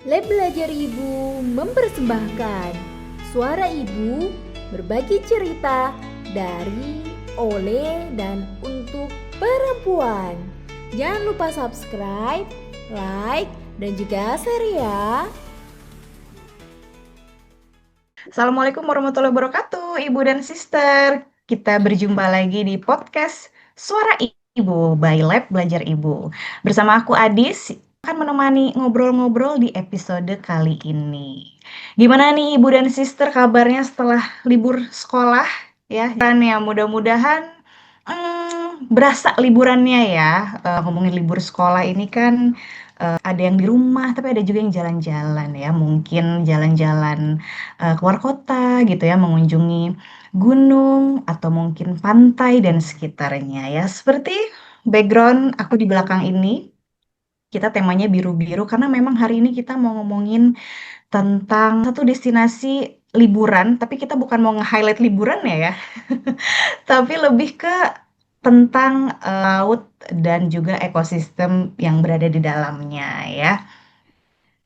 Lab Belajar Ibu mempersembahkan suara ibu berbagi cerita dari, oleh, dan untuk perempuan. Jangan lupa subscribe, like, dan juga share ya. Assalamualaikum warahmatullahi wabarakatuh, Ibu dan Sister. Kita berjumpa lagi di podcast Suara Ibu by Lab Belajar Ibu. Bersama aku Adis akan menemani ngobrol-ngobrol di episode kali ini. Gimana nih Ibu dan Sister kabarnya setelah libur sekolah? Dan ya mudah-mudahan berasa liburannya ya. Ngomongin libur sekolah ini kan ada yang di rumah, tapi ada juga yang jalan-jalan ya. Mungkin jalan-jalan keluar kota gitu ya, mengunjungi gunung atau mungkin pantai dan sekitarnya ya. Seperti background aku di belakang ini, kita temanya biru-biru karena memang hari ini kita mau ngomongin tentang satu destinasi liburan, tapi kita bukan mau nge-highlight liburan ya, tapi lebih ke tentang laut dan juga ekosistem yang berada di dalamnya ya.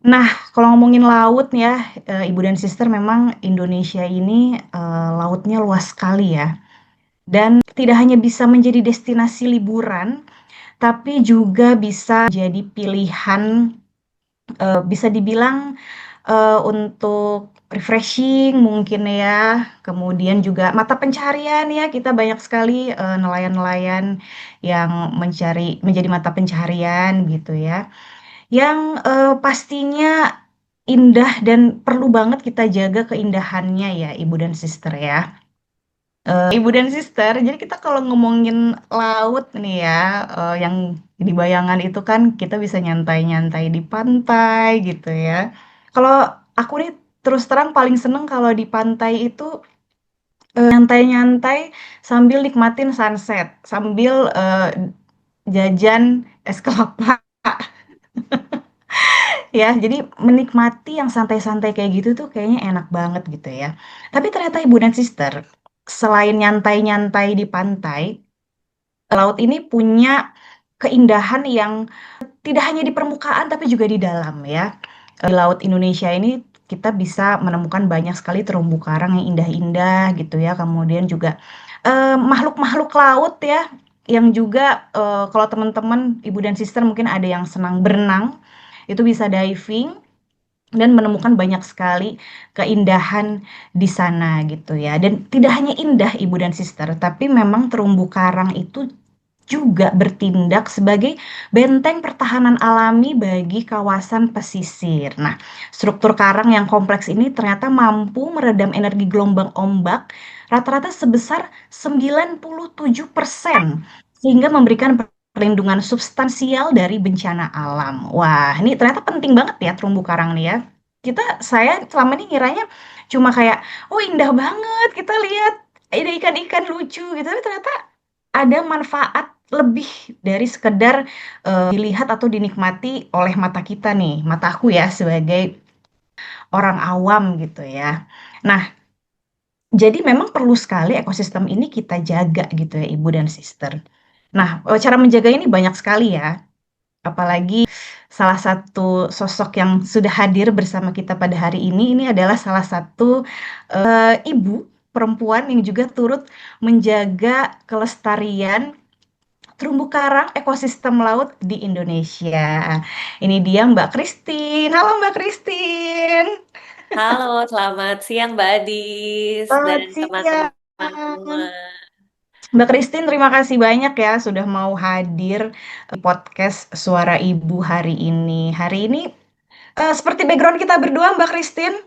Nah, kalau ngomongin laut ya, Ibu dan Sister memang Indonesia ini lautnya luas sekali ya. Dan tidak hanya bisa menjadi destinasi liburan, tapi juga bisa jadi pilihan, bisa dibilang untuk refreshing mungkin ya. Kemudian juga mata pencaharian ya, kita banyak sekali nelayan-nelayan yang menjadi mata pencaharian gitu ya. Yang pastinya indah dan perlu banget kita jaga keindahannya ya, Ibu dan Sister ya. Ibu dan Sister, jadi kita kalau ngomongin laut nih ya, yang di bayangan itu kan kita bisa nyantai-nyantai di pantai gitu ya. Kalau aku nih terus terang paling seneng kalau di pantai itu nyantai-nyantai sambil nikmatin sunset, sambil jajan es kelapa. Ya, jadi menikmati yang santai-santai kayak gitu tuh kayaknya enak banget gitu ya. Tapi ternyata Ibu dan Sister, selain nyantai-nyantai di pantai, laut ini punya keindahan yang tidak hanya di permukaan tapi juga di dalam ya. Di Laut Indonesia ini kita bisa menemukan banyak sekali terumbu karang yang indah-indah gitu ya. Kemudian juga makhluk-makhluk laut ya yang juga kalau teman-teman Ibu dan Sister mungkin ada yang senang berenang, itu bisa diving dan menemukan banyak sekali keindahan di sana gitu ya. Dan tidak hanya indah Ibu dan Sister, tapi memang terumbu karang itu juga bertindak sebagai benteng pertahanan alami bagi kawasan pesisir. Nah, struktur karang yang kompleks ini ternyata mampu meredam energi gelombang ombak rata-rata sebesar 97%, sehingga memberikan perlindungan substansial dari bencana alam. Wah, ini ternyata penting banget ya terumbu karang nih ya. Saya selama ini ngiranya cuma kayak, oh indah banget kita lihat ada ikan-ikan lucu gitu, tapi ternyata ada manfaat lebih dari sekedar dilihat atau dinikmati oleh mata kita nih, mataku ya sebagai orang awam gitu ya. Nah, jadi memang perlu sekali ekosistem ini kita jaga gitu ya Ibu dan Sister. Nah, cara menjaga ini banyak sekali ya. Apalagi salah satu sosok yang sudah hadir bersama kita pada hari ini adalah salah satu ibu perempuan yang juga turut menjaga kelestarian terumbu karang ekosistem laut di Indonesia. Ini dia Mbak Christine. Halo Mbak Christine. Halo, selamat siang Mbak Adis dan Selamat teman-teman semua. siang. Mbak Christine, terima kasih banyak ya sudah mau hadir di podcast Suara Ibu hari ini. Hari ini seperti background kita berdua, Mbak Christine,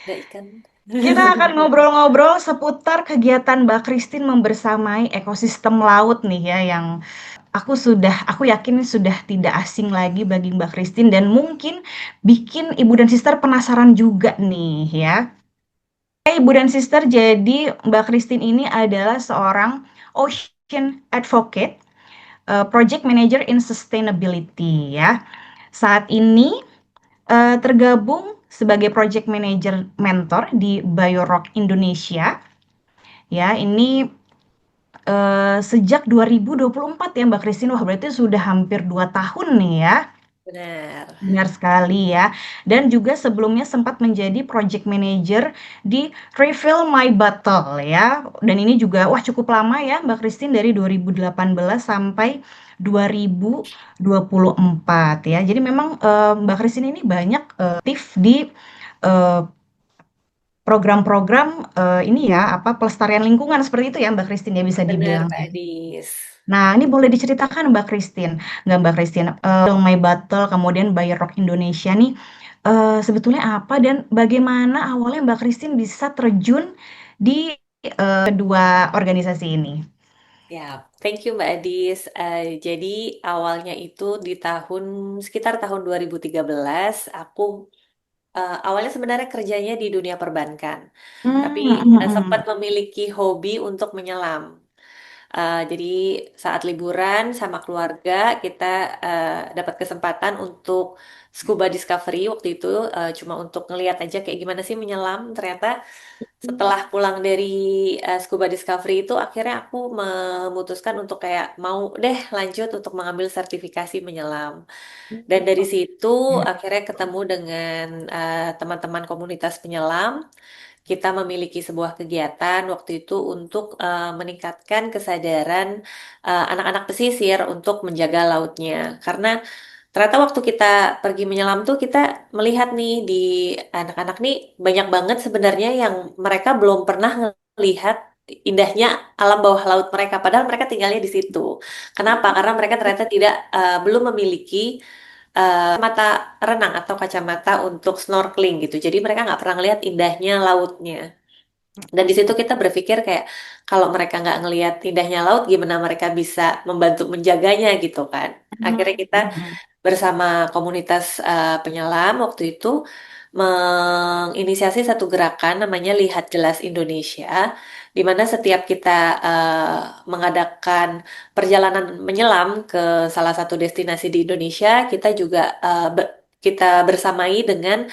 Ada ikan. kita akan ngobrol-ngobrol seputar kegiatan Mbak Christine membersamai ekosistem laut nih ya, yang aku yakin sudah tidak asing lagi bagi Mbak Christine dan mungkin bikin Ibu dan Sister penasaran juga nih ya. Ibu dan Sister, jadi Mbak Christine ini adalah seorang ocean advocate, project manager in sustainability ya. Saat ini tergabung sebagai project manager mentor di BioRock Indonesia. Ya, ini sejak 2024 ya Mbak Christine. Wah, berarti sudah hampir 2 tahun nih ya. Benar. Benar sekali ya. Dan juga sebelumnya sempat menjadi project manager di Refill My Bottle ya. Dan ini juga wah cukup lama ya Mbak Christine dari 2018 sampai 2024 ya. Jadi memang Mbak Christine ini banyak aktif di eh, program-program ini ya apa pelestarian lingkungan seperti itu ya Mbak Christine ya bisa Benar, dibilang. Mbak Dis. Nah, ini boleh diceritakan Mbak Christine, nggak Mbak Christine, My Battle, kemudian By Rock Indonesia nih, sebetulnya apa dan bagaimana awalnya Mbak Christine bisa terjun di kedua organisasi ini? Ya, thank you Mbak Adis. Jadi awalnya itu di sekitar tahun 2013, aku awalnya sebenarnya kerjanya di dunia perbankan, tapi Hmm, mm, sempat mm. memiliki hobi untuk menyelam. Jadi saat liburan sama keluarga kita dapat kesempatan untuk scuba discovery waktu itu, cuma untuk ngeliat aja kayak gimana sih menyelam. Ternyata setelah pulang dari scuba discovery itu akhirnya aku memutuskan untuk kayak mau deh lanjut untuk mengambil sertifikasi menyelam. Dan dari situ akhirnya ketemu dengan teman-teman komunitas penyelam. Kita memiliki sebuah kegiatan waktu itu untuk meningkatkan kesadaran anak-anak pesisir untuk menjaga lautnya. Karena ternyata waktu kita pergi menyelam tuh kita melihat nih di anak-anak nih banyak banget sebenarnya yang mereka belum pernah melihat indahnya alam bawah laut mereka. Padahal mereka tinggalnya di situ. Kenapa? Karena mereka ternyata tidak belum memiliki mata renang atau kacamata untuk snorkeling gitu. Jadi mereka nggak pernah ngelihat indahnya lautnya. Dan di situ kita berpikir kayak kalau mereka nggak ngelihat indahnya laut, gimana mereka bisa membantu menjaganya gitu kan? Akhirnya kita bersama komunitas penyelam waktu itu menginisiasi satu gerakan namanya Lihat Jelas Indonesia, di mana setiap kita mengadakan perjalanan menyelam ke salah satu destinasi di Indonesia, kita juga kita bersamai dengan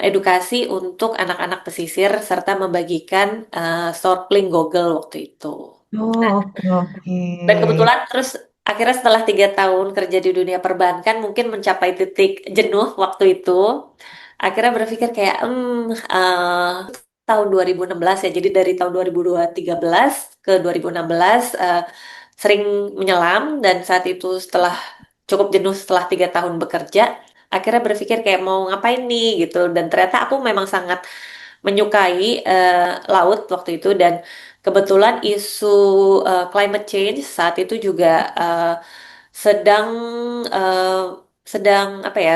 edukasi untuk anak-anak pesisir serta membagikan snorkeling goggle waktu itu. Oh, oke oke. Dan kebetulan terus akhirnya setelah 3 tahun kerja di dunia perbankan mungkin mencapai titik jenuh waktu itu. Akhirnya berpikir kayak tahun 2016 ya. Jadi dari tahun 2013 ke 2016 sering menyelam dan saat itu setelah cukup jenuh setelah 3 tahun bekerja, akhirnya berpikir kayak mau ngapain nih gitu. Dan ternyata aku memang sangat menyukai laut waktu itu dan kebetulan isu climate change saat itu juga sedang eh, sedang apa ya,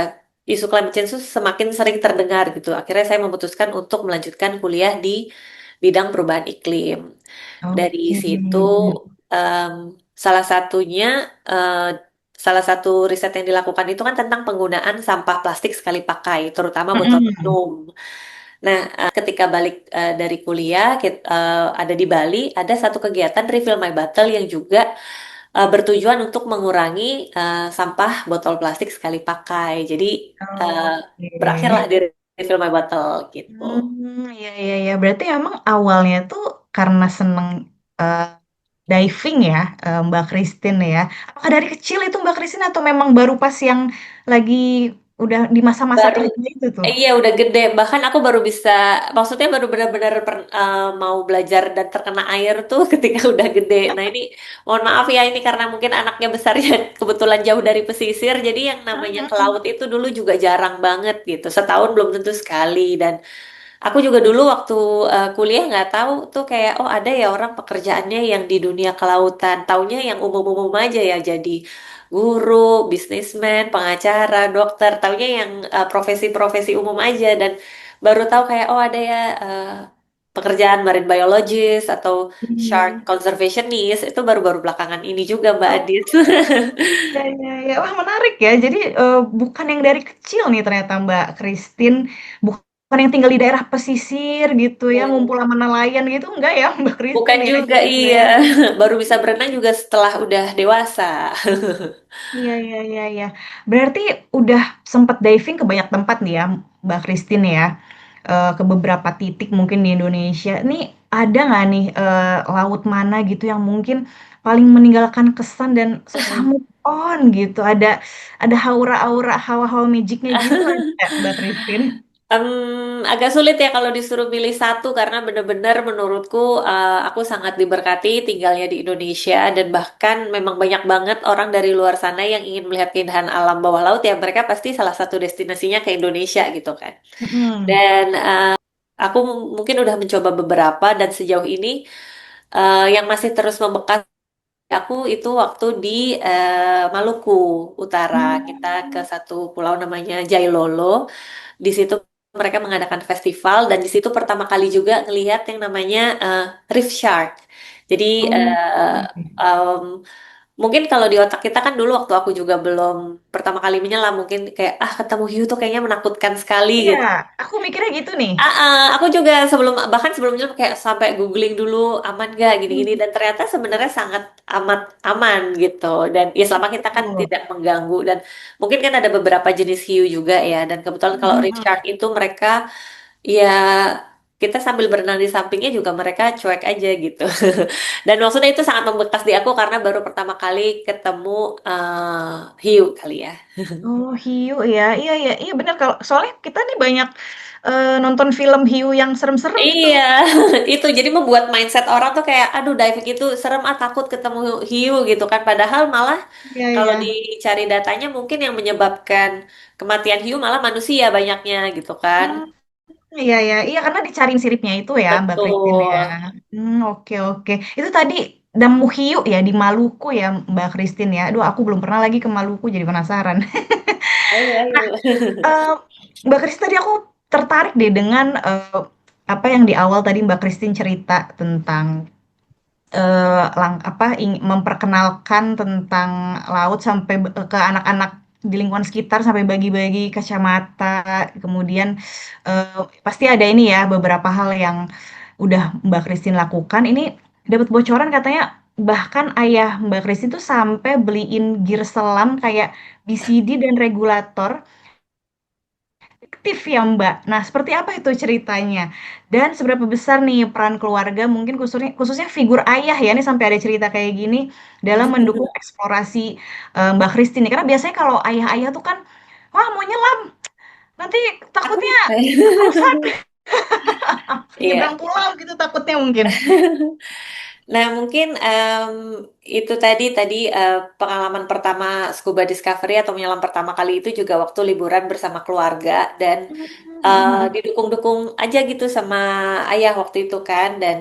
isu climate change itu semakin sering terdengar gitu. Akhirnya saya memutuskan untuk melanjutkan kuliah di bidang perubahan iklim. Dari Oke. situ em, salah satunya eh, salah satu riset yang dilakukan itu kan tentang penggunaan sampah plastik sekali pakai, terutama botol Mm-mm. minum. Nah, ketika balik dari kuliah, ada di Bali, ada satu kegiatan Refill My Bottle yang juga bertujuan untuk mengurangi sampah botol plastik sekali pakai. Jadi, uh, berakhirlah Oke. di Refill My Bottle gitu. Iya iya iya. Berarti emang awalnya tuh karena seneng eh, diving ya, Mbak Christine ya. Apakah dari kecil itu Mbak Christine atau memang baru pas yang lagi udah di masa-masa Baru kerja itu tuh? Iya udah gede, bahkan aku baru bisa, maksudnya baru benar-benar mau belajar dan terkena air tuh ketika udah gede. Nah ini mohon maaf ya ini karena mungkin anaknya besarnya kebetulan jauh dari pesisir, jadi yang namanya ke laut itu dulu juga jarang banget gitu. Setahun belum tentu sekali dan aku juga dulu waktu kuliah nggak tahu tuh kayak oh ada ya orang pekerjaannya yang di dunia kelautan. Taunya yang umum-umum aja ya jadi guru, bisnismen, pengacara, dokter. Taunya yang profesi-profesi umum aja dan baru tahu kayak oh ada ya pekerjaan marine biologist atau shark Hmm. conservationist itu baru-baru belakangan ini juga Mbak Oh, Adit. iya, iya, iya. Wah, menarik ya. Jadi bukan yang dari kecil nih ternyata Mbak Christine, bukan yang tinggal di daerah pesisir gitu ya, ngumpul sama nelayan gitu, enggak ya Mbak Bukan Christine ya juga gitu iya, ya. baru bisa berenang juga setelah udah dewasa. Iya, iya, iya, iya. Berarti udah sempat diving ke banyak tempat nih ya, Mbak Christine ya. Ke beberapa titik mungkin di Indonesia. Nih ada nggak nih laut mana gitu yang mungkin paling meninggalkan kesan dan susah move on gitu. Ada aura-aura hawa-hawa magicnya gitu ada Mbak Christine. Agak sulit ya kalau disuruh pilih satu karena benar-benar menurutku aku sangat diberkati tinggalnya di Indonesia dan bahkan memang banyak banget orang dari luar sana yang ingin melihat keindahan alam bawah laut ya mereka pasti salah satu destinasinya ke Indonesia gitu kan. Mm-mm. Dan aku mungkin udah mencoba beberapa dan sejauh ini yang masih terus membekas aku itu waktu di Maluku Utara. Kita ke Hmm. satu pulau namanya Jailolo. Di situ mereka mengadakan festival dan di situ pertama kali juga ngelihat yang namanya reef shark. Jadi Oh, oke. em, mungkin kalau di otak kita kan dulu waktu aku juga belum pertama kali menyelam mungkin kayak ketemu hiu tuh kayaknya menakutkan sekali Iya, gitu. aku mikirnya gitu nih. Aku juga bahkan sebelumnya kayak sampai googling dulu aman gak gini-gini Hmm, dan ternyata sebenarnya sangat amat aman gitu dan ya selama kita kan betul. tidak mengganggu dan mungkin kan ada beberapa jenis hiu juga ya dan kebetulan kalau reef Mm-mm. shark itu mereka ya kita sambil berenang di sampingnya juga mereka cuek aja gitu dan maksudnya itu sangat membekas di aku karena baru pertama kali ketemu hiu kali ya. Oh, hiu ya. Iya, iya, iya benar kalau soalnya kita nih banyak nonton film hiu yang serem-serem itu. Iya, itu jadi membuat mindset orang tuh kayak, aduh diving itu serem takut ketemu hiu gitu kan. Padahal malah Iya, kalau iya. dicari datanya mungkin yang menyebabkan kematian hiu malah manusia banyaknya gitu kan. Hmm, iya, iya. Iya, karena dicariin siripnya itu ya, Mbak Christine ya. Betul. Oke, oke. Itu tadi nemu hiu ya di Maluku ya, Mbak Christine ya. Aduh, aku belum pernah lagi ke Maluku jadi penasaran. Ayo, Nah, ayo. eh, Mbak Christine tadi aku tertarik deh dengan apa yang di awal tadi Mbak Christine cerita tentang memperkenalkan tentang laut sampai ke anak-anak di lingkungan sekitar sampai bagi-bagi kacamata. Kemudian pasti ada ini ya beberapa hal yang udah Mbak Christine lakukan. Ini dapat bocoran katanya bahkan ayah Mbak Christine tuh sampai beliin gear selam kayak BCD dan regulator aktif ya Mbak. Nah, seperti apa itu ceritanya? Dan seberapa besar nih peran keluarga, mungkin khususnya khususnya figur ayah ya, ini sampai ada cerita kayak gini dalam mendukung eksplorasi Mbak Christine. Karena biasanya kalau ayah-ayah tuh kan, wah mau nyelam, nanti Aku takutnya keterusan iya. nyebrang pulau gitu takutnya mungkin. Nah, mungkin itu tadi pengalaman pertama scuba discovery atau menyelam pertama kali itu juga waktu liburan bersama keluarga dan didukung-dukung aja gitu sama ayah waktu itu kan dan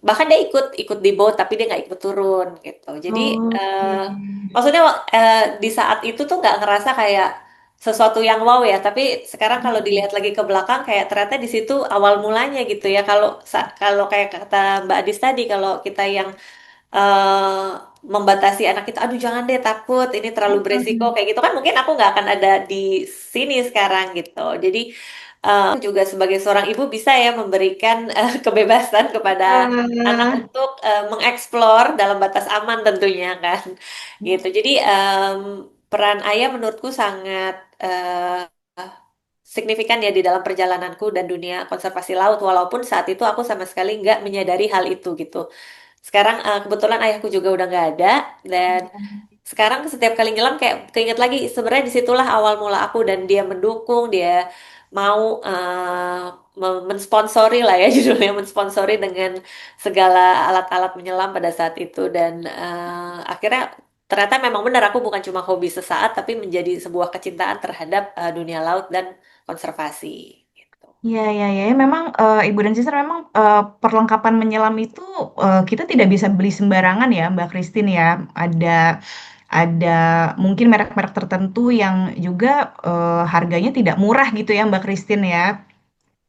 bahkan dia ikut ikut di boat tapi dia nggak ikut turun gitu. Jadi Oke. maksudnya di saat itu tuh nggak ngerasa kayak sesuatu yang wow ya, tapi sekarang kalau dilihat lagi ke belakang kayak ternyata di situ awal mulanya gitu ya. Kalau kayak kata Mbak Adis tadi kalau kita yang eh, membatasi anak kita, aduh jangan deh takut, ini terlalu beresiko kayak gitu kan mungkin aku nggak akan ada di sini sekarang gitu. Jadi aku juga sebagai seorang ibu bisa ya memberikan kebebasan kepada anak Wah. untuk mengeksplor dalam batas aman tentunya kan gitu. Jadi peran ayah menurutku sangat signifikan ya di dalam perjalananku dan dunia konservasi laut walaupun saat itu aku sama sekali nggak menyadari hal itu gitu. Sekarang kebetulan ayahku juga udah nggak ada dan sekarang setiap kali nyelam kayak keinget lagi sebenarnya disitulah awal mula aku dan dia mendukung dia mau mensponsori lah ya judulnya mensponsori dengan segala alat-alat menyelam pada saat itu dan akhirnya ternyata memang benar aku bukan cuma hobi sesaat tapi menjadi sebuah kecintaan terhadap dunia laut dan konservasi gitu. Iya, iya, iya. Memang Ibu dan Sister memang perlengkapan menyelam itu kita tidak bisa beli sembarangan ya, Mbak Christine ya. Ada mungkin merek-merek tertentu yang juga harganya tidak murah gitu ya, Mbak Christine ya.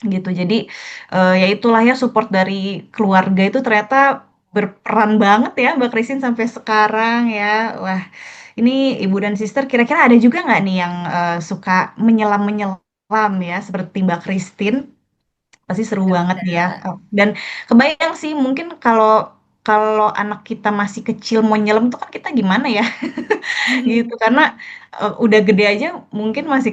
Gitu. Jadi ya itulah ya support dari keluarga itu ternyata berperan banget ya, Mbak Christine sampai sekarang ya. Wah, ini Ibu dan Sister kira-kira ada juga nggak nih yang suka menyelam-menyelam ya, seperti Mbak Christine? Pasti seru banget nih ya. Mudah-mudahan. Dan kebayang sih mungkin kalau kalau anak kita masih kecil mau nyelam tuh kan kita gimana ya gitu karena udah gede aja mungkin masih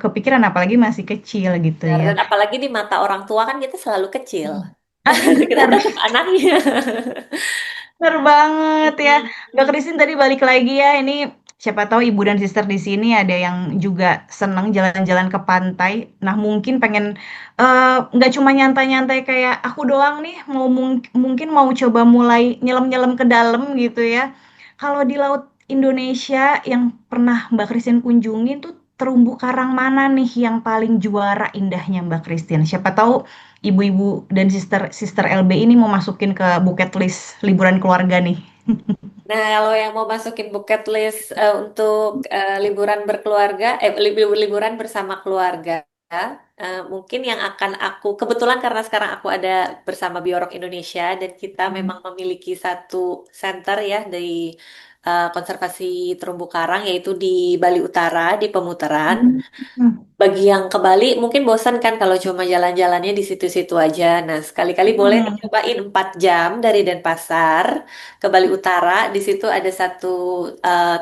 kepikiran apalagi masih kecil gitu Benar. ya. Dan apalagi di mata orang tua kan kita selalu kecil. Ah iya Kita benar. tetap anaknya. Bener banget ya. Mm-mm. Mbak Christine tadi balik lagi ya. Ini siapa tahu ibu dan sister di sini ada yang juga seneng jalan-jalan ke pantai. Nah, mungkin pengen nggak cuma nyantai-nyantai kayak aku doang nih, mau mungkin mau coba mulai nyelam-nyelam ke dalam gitu ya. Kalau di Laut Indonesia yang pernah Mbak Christine kunjungi tuh terumbu karang mana nih yang paling juara indahnya Mbak Christine? Siapa tahu ibu-ibu dan sister LB ini mau masukin ke bucket list liburan keluarga nih. Nah, kalau yang mau masukin bucket list untuk liburan berkeluarga, liburan bersama keluarga, mungkin yang akan aku kebetulan karena sekarang aku ada bersama Biorok Indonesia dan kita memang memiliki satu center ya dari konservasi terumbu karang yaitu di Bali Utara di Pemutaran. Hmm. Bagi yang ke Bali mungkin bosan kan kalau cuma jalan-jalannya di situ-situ aja. Nah, sekali-kali boleh Hmm. dicobain 4 jam dari Denpasar ke Bali Utara. Di situ ada satu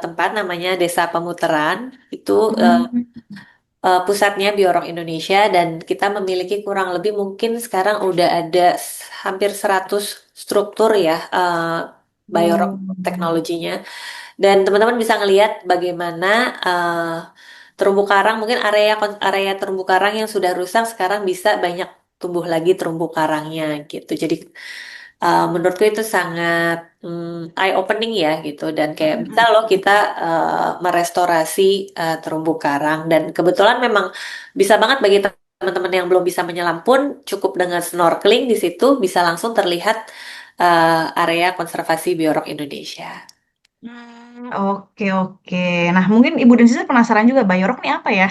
tempat namanya Desa Pemutaran. Itu Hmm. pusatnya Biorok Indonesia dan kita memiliki kurang lebih mungkin sekarang udah ada hampir 100 struktur ya Biorok Hmm. teknologinya. Dan teman-teman bisa ngelihat bagaimana terumbu karang, mungkin area terumbu karang yang sudah rusak sekarang bisa banyak tumbuh lagi terumbu karangnya gitu. Jadi menurutku itu sangat eye opening ya gitu. Dan kayak bisa loh kita merestorasi terumbu karang. Dan kebetulan memang bisa banget bagi teman-teman yang belum bisa menyelam pun cukup dengan snorkeling di situ bisa langsung terlihat area konservasi biorok Indonesia. Oke, oke. Nah, mungkin Ibu dan Sisa penasaran juga Bayorok nih apa ya?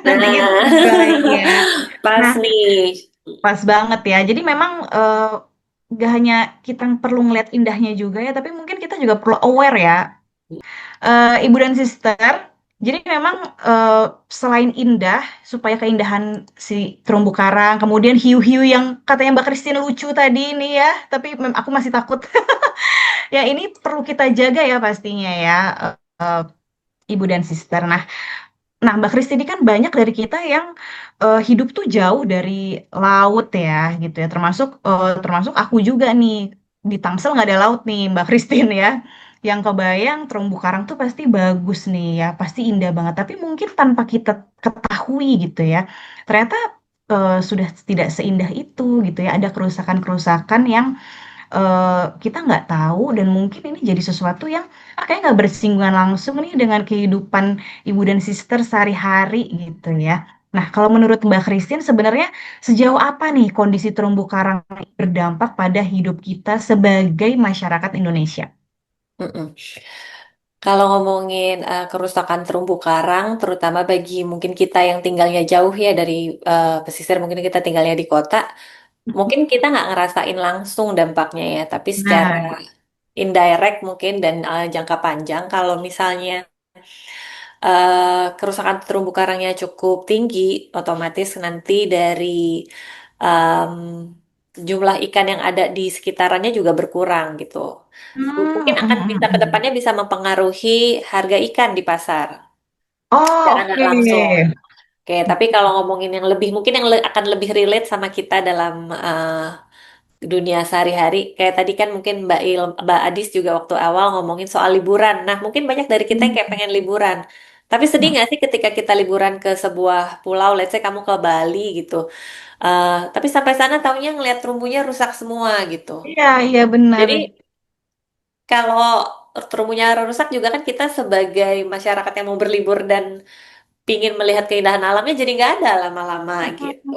Nanti kita Nah, cobain ya. pas Nah, nih. pas banget ya. Jadi memang gak hanya kita perlu ngeliat indahnya juga ya, tapi mungkin kita juga perlu aware ya. Ibu dan Sister, jadi memang selain indah, supaya keindahan si terumbu karang, kemudian hiu-hiu yang katanya Mbak Christine lucu tadi ini ya, tapi aku masih takut. Ya ini perlu kita jaga ya pastinya ya, eh, Ibu dan Sister. Nah, Mbak Kristi ini kan banyak dari kita yang hidup tuh jauh dari laut ya, gitu ya. Termasuk aku juga nih di Tangsel nggak ada laut nih, Mbak Kristin ya. Yang kebayang terumbu karang tuh pasti bagus nih ya, pasti indah banget. Tapi mungkin tanpa kita ketahui gitu ya, ternyata sudah tidak seindah itu gitu ya. Ada kerusakan-kerusakan yang kita nggak tahu dan mungkin ini jadi sesuatu yang kayaknya nggak bersinggungan langsung nih dengan kehidupan ibu dan sister sehari-hari gitu ya. Nah, kalau menurut Mbak Christine sebenarnya sejauh apa nih kondisi terumbu karang berdampak pada hidup kita sebagai masyarakat Indonesia? Mm-mm. Kalau ngomongin kerusakan terumbu karang, terutama bagi mungkin kita yang tinggalnya jauh ya dari pesisir, mungkin kita tinggalnya di kota, mungkin kita nggak ngerasain langsung dampaknya ya, tapi secara Nah, indirect mungkin dan jangka panjang, kalau misalnya kerusakan terumbu karangnya cukup tinggi, otomatis nanti dari em, jumlah ikan yang ada di sekitarannya juga berkurang gitu. Mungkin akan bisa ke depannya bisa mempengaruhi harga ikan di pasar Oh, secara nggak oke. langsung. Oke, tapi kalau ngomongin yang lebih, mungkin yang akan lebih relate sama kita dalam dunia sehari-hari, kayak tadi kan mungkin Mbak Adis juga waktu awal ngomongin soal liburan. Nah, mungkin banyak dari kita yang kayak pengen liburan. Tapi sedih nggak sih ketika kita liburan ke sebuah pulau, let's say kamu ke Bali gitu. Tapi sampai sana taunya ngeliat terumbunya rusak semua gitu. Iya, iya benar. Jadi kalau terumbunya rusak juga kan kita sebagai masyarakat yang mau berlibur dan pingin melihat keindahan alamnya jadi nggak ada lama-lama gitu.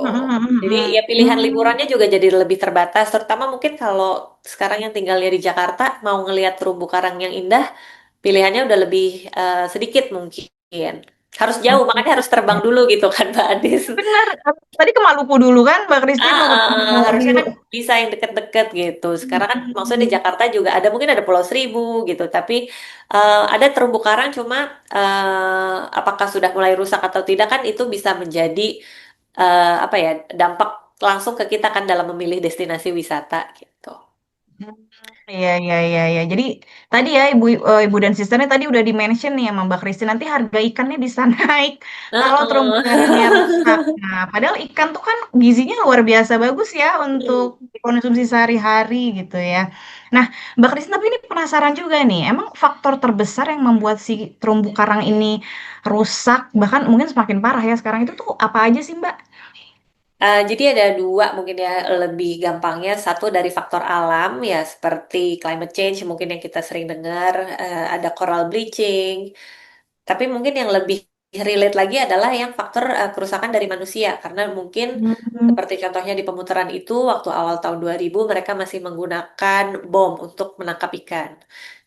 Jadi ya pilihan Hmm. liburannya juga jadi lebih terbatas, terutama mungkin kalau sekarang yang tinggalnya di Jakarta mau ngelihat terumbu karang yang indah, pilihannya udah lebih sedikit mungkin. Harus jauh, makanya harus terbang dulu gitu kan Mbak Adis. Benar. Tadi ke Maluku dulu kan, Mbak Christine mau ke Maluku Harusnya dulu. kan bisa yang deket-deket gitu. Sekarang kan maksudnya di Jakarta juga ada mungkin ada Pulau Seribu gitu, tapi ada terumbu karang cuma apakah sudah mulai rusak atau tidak kan itu bisa menjadi apa ya dampak langsung ke kita kan dalam memilih destinasi wisata gitu. Hmm, iya, iya, iya, iya. Jadi tadi ya ibu dan sisternya tadi udah di-mention nih sama Mbak Kristi nanti harga ikannya bisa naik kalau terumbu karangnya rusak. Heeh. Nah, padahal ikan tuh kan gizinya luar biasa bagus ya untuk dikonsumsi sehari-hari gitu ya. Nah, Mbak Kristi tapi ini penasaran juga nih. Emang faktor terbesar yang membuat si terumbu karang ini rusak bahkan mungkin semakin parah ya sekarang itu tuh apa aja sih, Mbak? Jadi ada dua mungkin ya lebih gampangnya. Satu dari faktor alam ya seperti climate change mungkin yang kita sering dengar, ada coral bleaching. Tapi mungkin yang lebih relate lagi adalah yang faktor kerusakan dari manusia karena mungkin Hmm. seperti contohnya di pemutaran itu waktu awal tahun 2000 mereka masih menggunakan bom untuk menangkap ikan.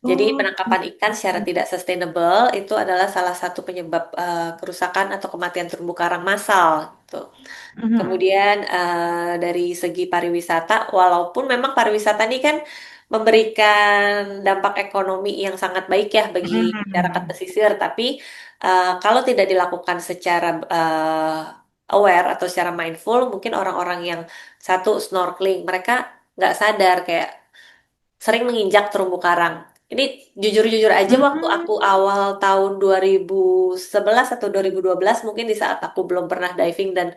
Jadi Oh, penangkapan ikan secara tidak sustainable itu adalah salah satu penyebab kerusakan atau kematian terumbu karang massal gitu. mhm. Kemudian dari segi pariwisata, walaupun memang pariwisata ini kan memberikan dampak ekonomi yang sangat baik ya bagi masyarakat Hmm. pesisir, tapi kalau tidak dilakukan secara aware atau secara mindful, mungkin orang-orang yang satu snorkeling, mereka nggak sadar kayak sering menginjak terumbu karang. Ini jujur-jujur aja waktu Hmm. aku awal tahun 2011 atau 2012 mungkin di saat aku belum pernah diving dan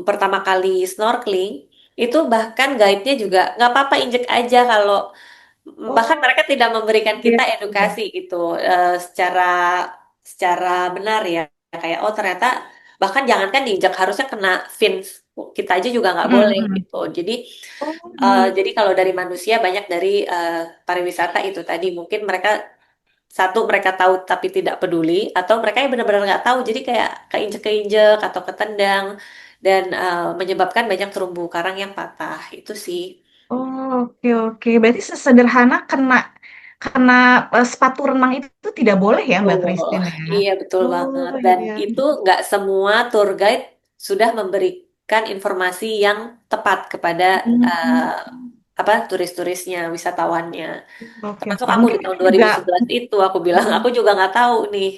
pertama kali snorkeling itu bahkan guide-nya juga nggak apa-apa injek aja kalau bahkan Oh, mereka tidak memberikan iya, kita iya. edukasi gitu secara secara benar ya kayak oh ternyata bahkan jangankan diinjak harusnya kena fins kita aja juga nggak boleh Mhm. gitu jadi Oh, gitu. jadi kalau dari manusia banyak dari pariwisata itu tadi mungkin mereka satu mereka tahu tapi tidak peduli atau mereka yang benar-benar nggak tahu jadi kayak keinjek-keinjek atau ketendang dan menyebabkan banyak terumbu karang yang patah itu sih. Oh, oke, oke. Berarti sesederhana kena sepatu renang itu tidak boleh ya, Mbak Betul, Christine ya? iya betul Oh, banget. Dan iya. itu nggak semua tour guide sudah memberikan informasi yang tepat kepada Hmm. eh, apa turis-turisnya, wisatawannya. Oke, Termasuk oke. aku Mungkin di itu tahun juga. 2011 itu aku bilang Hmm. aku juga nggak tahu nih.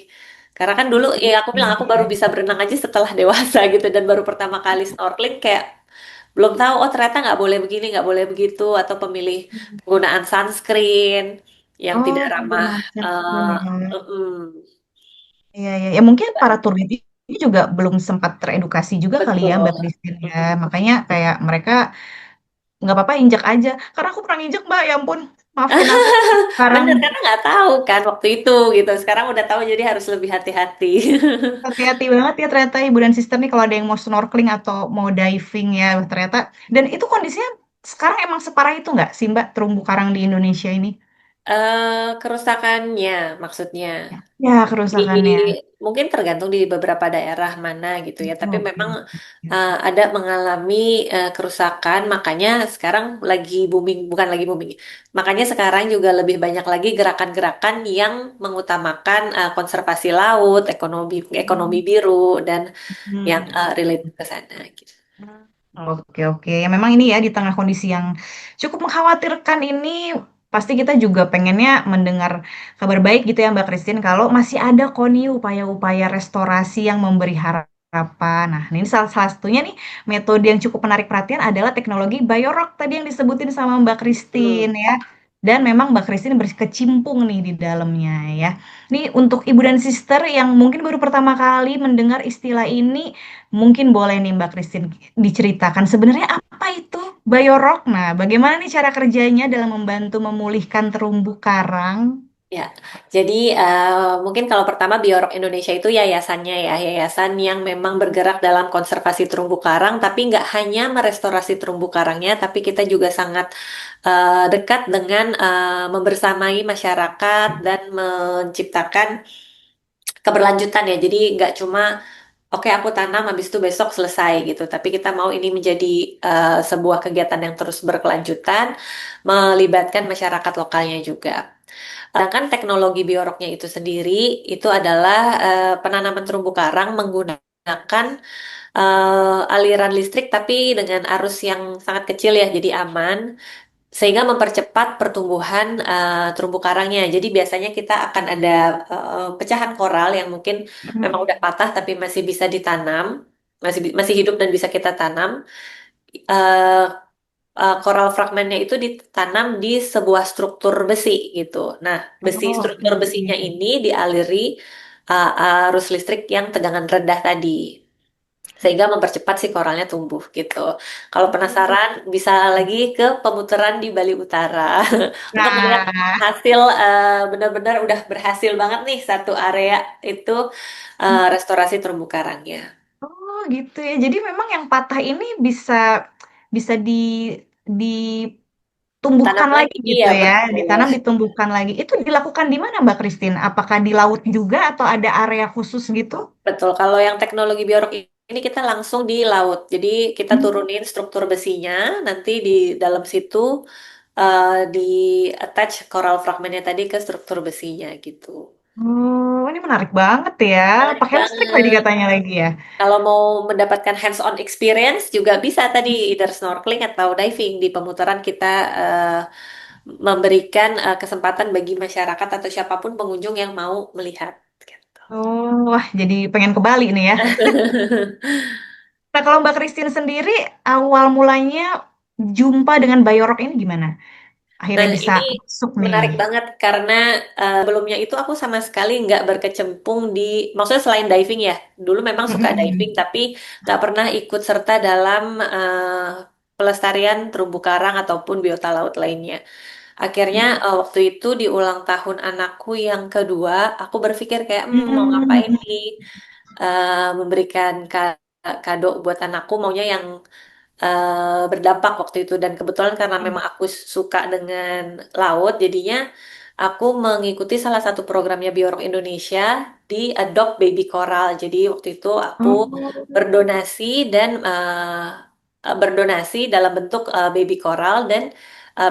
Karena kan dulu ya aku bilang aku baru bisa berenang aja setelah dewasa gitu dan baru pertama kali snorkeling kayak belum tahu oh ternyata nggak boleh begini nggak boleh begitu atau pemilih penggunaan sunscreen yang tidak Oh, ramah. penggunaan eh, sunscreen ya. mm, Iya, iya. Ya mungkin para turis ini juga belum sempat teredukasi juga kali ya, betul. Mbak Christine ya. Makanya kayak mereka nggak apa-apa injak aja. Karena aku pernah injak, Mbak. Ya ampun, maafin aku. Sekarang Bener, karena nggak tahu kan waktu itu gitu. Sekarang udah tahu jadi harus lebih hati-hati. hati-hati banget ya ternyata ibu dan sister nih kalau ada yang mau snorkeling atau mau diving ya ternyata. Dan itu kondisinya sekarang emang separah itu nggak sih Mbak terumbu karang di Indonesia ini? Kerusakannya maksudnya. Ya Di kerusakannya. mungkin tergantung di beberapa daerah mana gitu ya. Tapi Oke, memang oke. ada mengalami kerusakan. Makanya sekarang lagi booming, bukan lagi booming. Makanya sekarang juga lebih banyak lagi gerakan-gerakan yang mengutamakan konservasi laut, ekonomi ekonomi biru dan yang Hmm. relate ke sana. Gitu. Oke, oke. Ya, memang ini ya di tengah kondisi yang cukup mengkhawatirkan ini, pasti kita juga pengennya mendengar kabar baik gitu ya Mbak Christine, kalau masih ada kok nih upaya-upaya restorasi yang memberi harapan. Nah, ini salah satunya nih metode yang cukup menarik perhatian adalah teknologi biorock tadi yang disebutin sama Mbak Hmm. Christine ya. Dan memang Mbak Christine berkecimpung nih di dalamnya ya. Nih untuk ibu dan sister yang mungkin baru pertama kali mendengar istilah ini, mungkin boleh nih Mbak Christine diceritakan sebenarnya apa itu Biorock? Nah, bagaimana nih cara kerjanya dalam membantu memulihkan terumbu karang? Ya, jadi mungkin kalau pertama Biorok Indonesia itu yayasannya ya, yayasan yang memang bergerak dalam konservasi terumbu karang, tapi nggak hanya merestorasi terumbu karangnya, tapi kita juga sangat dekat dengan membersamai masyarakat dan menciptakan keberlanjutan ya. Jadi nggak cuma oke aku tanam habis itu besok selesai gitu, tapi kita mau ini menjadi sebuah kegiatan yang terus berkelanjutan, melibatkan masyarakat lokalnya juga. Sedangkan teknologi bioroknya itu sendiri itu adalah penanaman terumbu karang menggunakan aliran listrik tapi dengan arus yang sangat kecil ya, jadi aman sehingga mempercepat pertumbuhan terumbu karangnya. Jadi biasanya kita akan ada pecahan koral yang mungkin memang udah patah tapi masih bisa ditanam, masih hidup dan bisa kita tanam. Eh, koral fragmennya itu ditanam di sebuah struktur besi gitu. Nah, Oh, oke struktur oke. besinya ini dialiri arus listrik yang tegangan rendah tadi, sehingga mempercepat si koralnya tumbuh gitu. Kalau Oh. penasaran, bisa lagi ke pemuteran di Bali Utara untuk melihat Nah, hasil benar-benar udah berhasil banget nih satu area itu restorasi terumbu karangnya. oh gitu ya. Jadi memang yang patah ini bisa bisa Tanam ditumbuhkan lagi lagi, gitu iya ya, betul. ditanam, ditumbuhkan lagi. Itu dilakukan di mana Mbak Christine? Apakah di laut juga atau ada area khusus gitu? Betul, kalau yang teknologi biorok ini kita langsung di laut. Jadi kita Hmm. turunin struktur besinya, nanti di dalam situ di attach coral fragmentnya tadi ke struktur besinya gitu. Oh, ini menarik banget ya. Menarik Pakai listrik tadi banget. katanya lagi ya. Kalau mau mendapatkan hands-on experience juga bisa tadi either snorkeling atau diving di pemutaran kita memberikan kesempatan bagi masyarakat atau siapapun pengunjung yang mau melihat. Gitu. Oh, wah, jadi pengen ke Bali nih ya. Nah, kalau Mbak Christine sendiri, awal mulanya jumpa dengan Bayorok ini gimana? Nah, Akhirnya bisa ini masuk nih. menarik banget karena sebelumnya itu aku sama sekali nggak berkecimpung di, maksudnya selain diving ya, dulu memang suka diving, Mm-mm. tapi nggak pernah ikut serta dalam pelestarian terumbu karang ataupun biota laut lainnya. Akhirnya waktu itu di ulang tahun anakku yang kedua, aku berpikir kayak, mau ngapain Hmm. nih? Memberikan kado buat anakku, maunya yang berdampak waktu itu dan kebetulan karena memang aku suka dengan laut jadinya aku mengikuti salah satu programnya Biorok Indonesia di Adopt Baby Coral. Jadi waktu itu aku Oh. berdonasi dan berdonasi dalam bentuk baby coral dan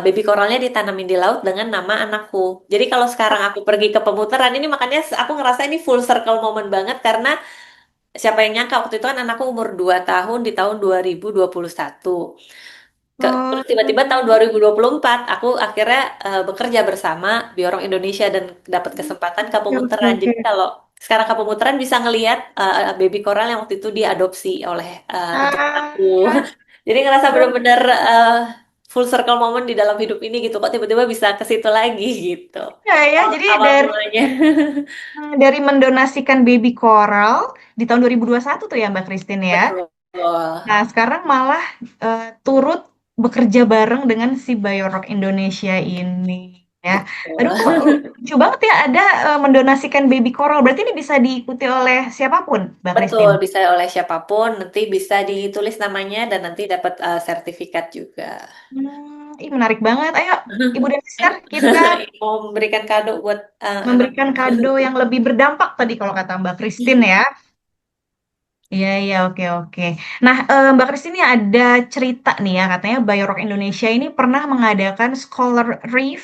baby coralnya ditanamin di laut dengan nama anakku. Jadi kalau sekarang aku pergi ke pemutaran ini makanya aku ngerasa ini full circle moment banget karena siapa yang nyangka waktu itu kan anakku umur 2 tahun di tahun 2021. Terus tiba-tiba tahun Oh. 2024 aku akhirnya bekerja bersama Biorong Indonesia dan dapat kesempatan ke Oke, oke, pemutaran. oke. Jadi kalau sekarang ke pemutaran bisa ngelihat baby coral yang waktu itu diadopsi oleh ibu Ah, aku. Jadi ngerasa oh, benar-benar full circle moment di dalam hidup ini gitu. Kok tiba-tiba bisa ke situ lagi gitu. ya ya. Awal, Jadi awal mulanya. dari mendonasikan baby coral di tahun 2021 tuh ya Mbak Christine ya. Betul. Nah, sekarang malah turut bekerja bareng dengan si Bayorok Indonesia ini ya. Aduh, Betul. lucu banget ya ada mendonasikan baby coral. Berarti ini bisa diikuti oleh siapapun, Mbak Betul, Christine. bisa oleh siapapun, nanti bisa ditulis namanya dan nanti dapat sertifikat juga. Ih, menarik banget. Ayo, Ibu dan Eh, Sister, kita mau memberikan kado buat anak. memberikan kado yang lebih berdampak tadi kalau kata Mbak Christine ya. Iya, iya, oke, oke. Nah, Mbak Christine ini ada cerita nih ya, katanya Bayorok Indonesia ini pernah mengadakan Scholar Reef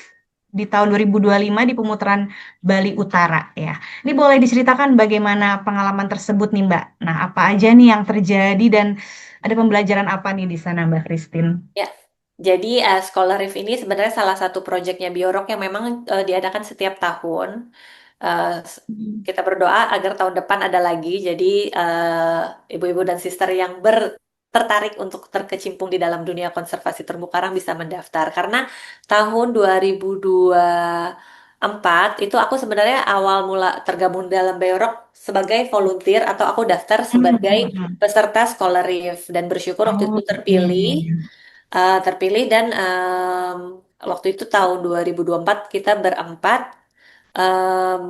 di tahun 2025 di pemutaran Bali Utara ya. Ini boleh diceritakan bagaimana pengalaman tersebut nih, Mbak? Nah, apa aja nih yang terjadi dan ada pembelajaran apa nih di sana, Mbak Christine? Ya, jadi Scholar Reef ini sebenarnya salah satu proyeknya Biorok yang memang diadakan setiap tahun. Eh, s- Hmm. kita berdoa agar tahun depan ada lagi. Jadi ibu-ibu dan sister yang tertarik untuk terkecimpung di dalam dunia konservasi terumbu karang bisa mendaftar. Karena tahun 2024 itu aku sebenarnya awal mula tergabung dalam Biorok sebagai volunteer atau aku daftar Hmm, sebagai hmm, hmm. peserta Scholar Reef dan bersyukur waktu Oh, itu oke. terpilih dan waktu itu tahun 2024 kita berempat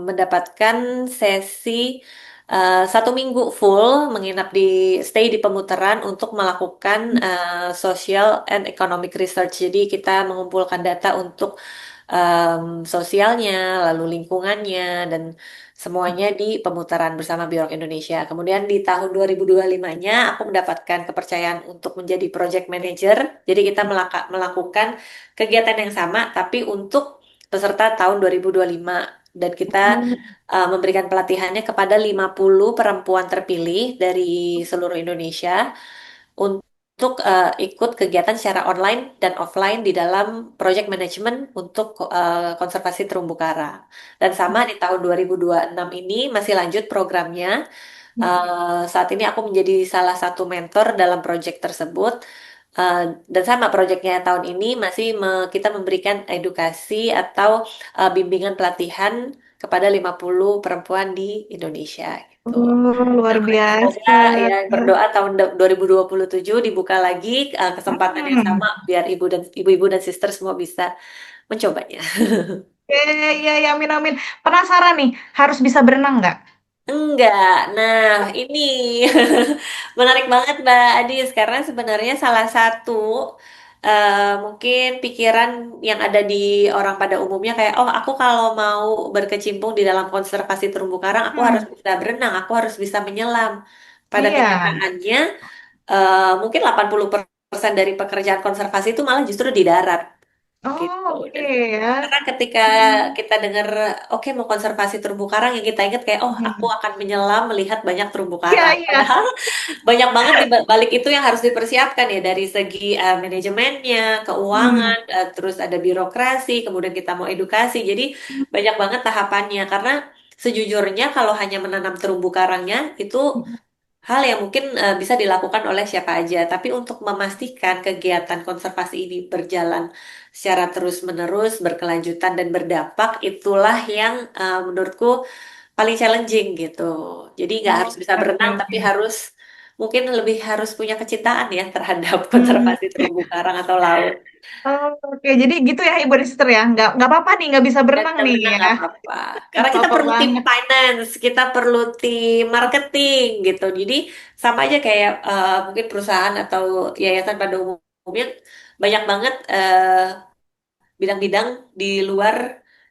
mendapatkan sesi 1 minggu full menginap stay di pemutaran untuk melakukan social and economic research. Jadi kita mengumpulkan data untuk sosialnya, lalu lingkungannya, dan semuanya di pemutaran bersama Biorok Indonesia. Kemudian di tahun 2025-nya aku mendapatkan kepercayaan untuk menjadi project manager. Jadi kita melakukan kegiatan yang sama, tapi untuk peserta tahun 2025. Dan kita memberikan pelatihannya kepada 50 perempuan terpilih dari seluruh Indonesia untuk ikut kegiatan secara online dan offline di dalam project management untuk konservasi terumbu karang. Dan sama di tahun 2026 ini masih lanjut programnya. Saat ini aku menjadi salah satu mentor dalam project tersebut. Dan sama proyeknya tahun ini masih kita memberikan edukasi atau bimbingan pelatihan kepada 50 perempuan di Indonesia gitu. Luar Nah, semoga biasa. ya berdoa tahun 2027 dibuka lagi kesempatan yang sama Hmm. biar ibu-ibu dan sister semua bisa mencobanya. Ya, ya, amin, amin. Penasaran nih, harus bisa berenang nggak? Enggak. Nah, ini menarik banget Mbak Adis karena sebenarnya salah satu mungkin pikiran yang ada di orang pada umumnya kayak, oh aku kalau mau berkecimpung di dalam konservasi terumbu karang, aku harus Hmm. bisa berenang, aku harus bisa menyelam. Pada Iya. kenyataannya, mungkin 80% dari pekerjaan konservasi itu malah justru di darat gitu. Oh, oke ya. Karena ketika Hmm. kita dengar, oke mau konservasi terumbu karang, yang kita ingat kayak, oh aku Hmm. akan menyelam melihat banyak terumbu Iya, karang. iya. Padahal banyak banget di balik itu yang harus dipersiapkan ya dari segi manajemennya, Hmm. keuangan, terus ada birokrasi, kemudian kita mau edukasi. Jadi banyak banget tahapannya. Karena sejujurnya kalau hanya menanam terumbu karangnya itu hal yang mungkin bisa dilakukan oleh siapa aja, tapi untuk memastikan kegiatan konservasi ini berjalan secara terus-menerus, berkelanjutan dan berdampak, itulah yang menurutku paling challenging gitu. Jadi nggak harus Oh, bisa oke, berenang, tapi oke. mungkin lebih harus punya kecintaan ya terhadap Hmm. konservasi terumbu karang atau laut. Oh, oke, jadi gitu ya Ibu Sister ya. Nggak apa-apa nih, nggak bisa Dan berenang bisa nih berenang ya. nggak apa-apa. Karena Nggak kita apa-apa perlu tim banget. finance, kita perlu tim marketing gitu. Jadi sama aja kayak mungkin perusahaan atau yayasan pada umumnya banyak banget bidang-bidang di luar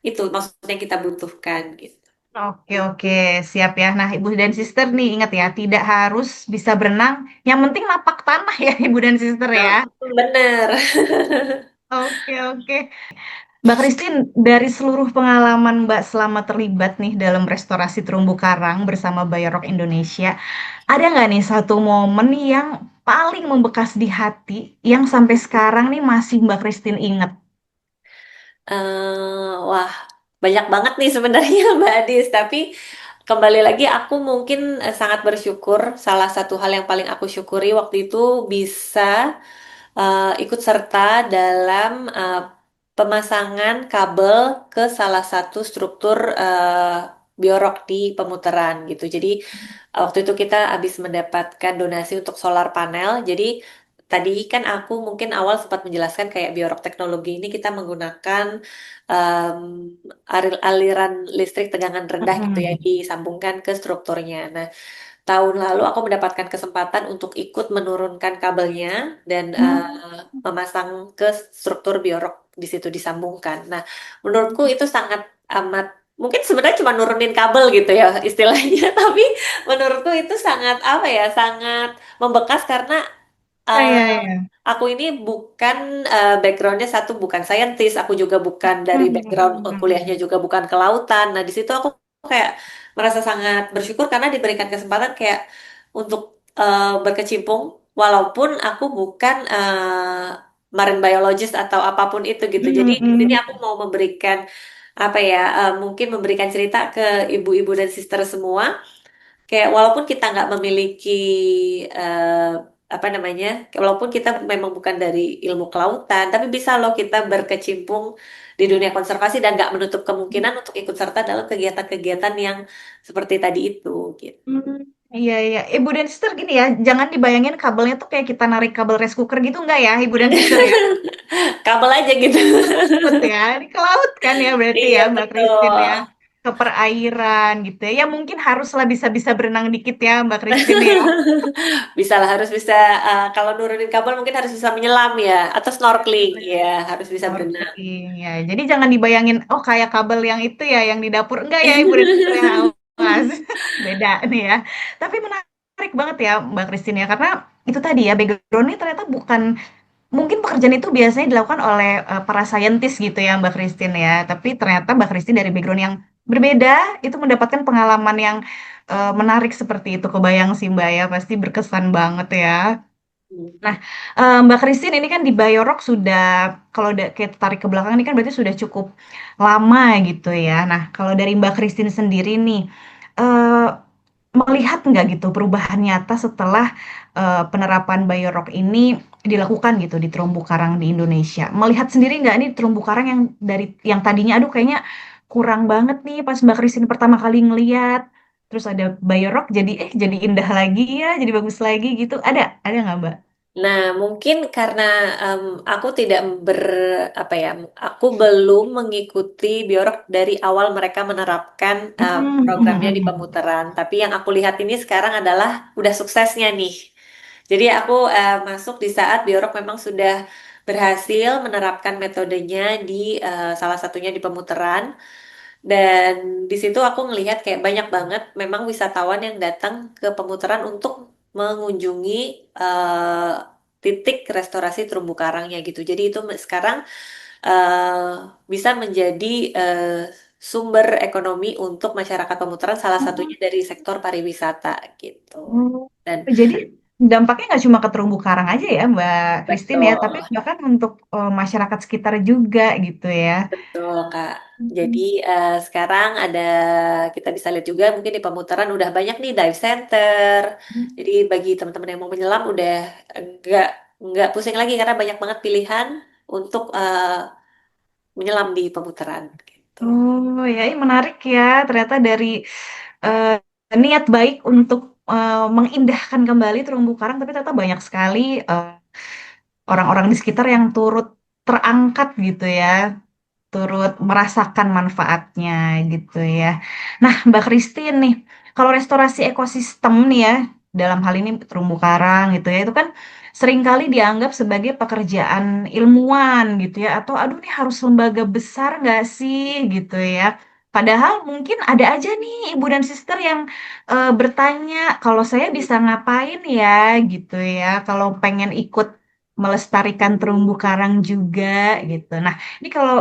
itu maksudnya yang kita butuhkan gitu. Oke, oke, siap ya. Nah, Ibu dan Sister nih ingat ya, tidak harus bisa berenang. Yang penting napak tanah ya Ibu dan Sister ya. Nah, bener. Oke, oke. Mbak Christine, dari seluruh pengalaman Mbak selama terlibat nih dalam restorasi terumbu karang bersama Bayarok Indonesia, ada nggak nih satu momen yang paling membekas di hati yang sampai sekarang nih masih Mbak Christine ingat? Wah, banyak banget nih sebenarnya Mbak Adis, tapi kembali lagi aku mungkin sangat bersyukur. Salah satu hal yang paling aku syukuri waktu itu bisa ikut serta dalam pemasangan kabel ke salah satu struktur biorok di pemutaran gitu. Jadi waktu itu kita habis mendapatkan donasi untuk solar panel. Jadi tadi kan aku mungkin awal sempat menjelaskan kayak biorok teknologi ini kita menggunakan em, aliran listrik tegangan rendah gitu ya Mhm. disambungkan ke strukturnya. Nah, tahun lalu aku mendapatkan kesempatan untuk ikut menurunkan kabelnya dan Hmm. memasang ke struktur biorok di situ disambungkan. Nah, menurutku itu sangat amat mungkin sebenarnya cuma nurunin kabel gitu ya istilahnya, tapi menurutku itu sangat apa ya, sangat membekas karena Ya, uh, ya, ya. aku ini bukan backgroundnya satu bukan saintis, aku juga bukan dari background kuliahnya Hmm. juga bukan kelautan. Nah di situ aku kayak merasa sangat bersyukur karena diberikan kesempatan kayak untuk berkecimpung, walaupun aku bukan marine biologist atau apapun itu gitu. Jadi di sini Hmm. aku mau memberikan apa ya, mungkin memberikan cerita ke ibu-ibu dan sister semua kayak walaupun kita nggak memiliki eh, apa namanya, walaupun kita memang bukan dari ilmu kelautan, tapi bisa loh kita berkecimpung di dunia konservasi dan nggak menutup kemungkinan untuk ikut serta dalam kegiatan-kegiatan yang seperti tadi itu, gitu. Hmm. Iya, iya. Ibu dan Sister gini ya, jangan dibayangin kabelnya tuh kayak kita narik kabel rice cooker gitu enggak ya, Ibu dan Sister ya? Kabel aja gitu. Laut ya, ini ke laut kan ya berarti ya Iya Mbak betul. Christine ya. Ke perairan gitu ya. Ya mungkin haruslah bisa-bisa berenang dikit ya Mbak Christine ya. Bisa lah harus bisa kalau nurunin kabel mungkin harus bisa menyelam ya atau snorkeling ya harus bisa berenang. Snorkeling ya. Jadi jangan dibayangin, oh kayak kabel yang itu ya yang di dapur. Enggak ya Ibu dan Sister ya. Awas. Beda nih ya. Tapi menarik banget ya Mbak Christine ya. Karena itu tadi ya, backgroundnya ternyata bukan. Mungkin pekerjaan itu biasanya dilakukan oleh para saintis gitu ya Mbak Christine ya. Tapi ternyata Mbak Christine dari background yang berbeda, itu mendapatkan pengalaman yang menarik seperti itu. Kebayang sih Mbak ya, pasti berkesan banget ya. Nah, Mbak Christine ini kan di Bayorok sudah, kalau kita tarik ke belakang ini kan berarti sudah cukup lama gitu ya. Nah, kalau dari Mbak Christine sendiri nih, eh, melihat nggak gitu perubahan nyata setelah penerapan Bayorok ini dilakukan gitu di terumbu karang di Indonesia. Melihat sendiri nggak nih terumbu karang yang dari yang tadinya aduh kayaknya kurang banget nih pas Mbak Christine pertama kali ngeliat. Terus ada Biorock jadi indah lagi ya, jadi bagus lagi gitu. Ada nggak Mbak? Nah, mungkin karena aku tidak apa ya, aku belum mengikuti Biorok dari awal mereka menerapkan programnya di pemutaran. Tapi yang aku lihat ini sekarang adalah udah suksesnya nih. Jadi aku masuk di saat Biorok memang sudah berhasil menerapkan metodenya di salah satunya di pemutaran. Dan di situ aku ngelihat kayak banyak banget memang wisatawan yang datang ke pemutaran untuk mengunjungi eh, titik restorasi terumbu karangnya gitu. Jadi itu sekarang eh, bisa menjadi sumber ekonomi untuk masyarakat pemutaran, salah satunya dari sektor pariwisata gitu. Oh, Dan jadi dampaknya nggak cuma ke terumbu karang aja ya, Mbak Christine ya, tapi betul. bahkan untuk masyarakat sekitar juga gitu ya. Betul, Kak. Jadi Mm. sekarang ada kita bisa lihat juga mungkin di pemutaran udah banyak nih dive center. Jadi bagi teman-teman yang mau menyelam udah nggak nggak pusing lagi karena banyak banget pilihan untuk menyelam di pemutaran gitu. Oh ya, ini menarik ya. Ternyata dari eh, niat baik untuk mengindahkan kembali terumbu karang, tapi ternyata banyak sekali orang-orang di sekitar yang turut terangkat gitu ya, turut merasakan manfaatnya gitu ya. Nah, Mbak Christine nih, kalau restorasi ekosistem nih ya, dalam hal ini terumbu karang gitu ya, itu kan seringkali dianggap sebagai pekerjaan ilmuwan gitu ya, atau aduh nih harus lembaga besar nggak sih gitu ya. Padahal mungkin ada aja nih ibu dan sister yang bertanya, kalau saya bisa ngapain ya gitu ya, kalau pengen ikut melestarikan terumbu karang juga gitu. Nah, ini kalau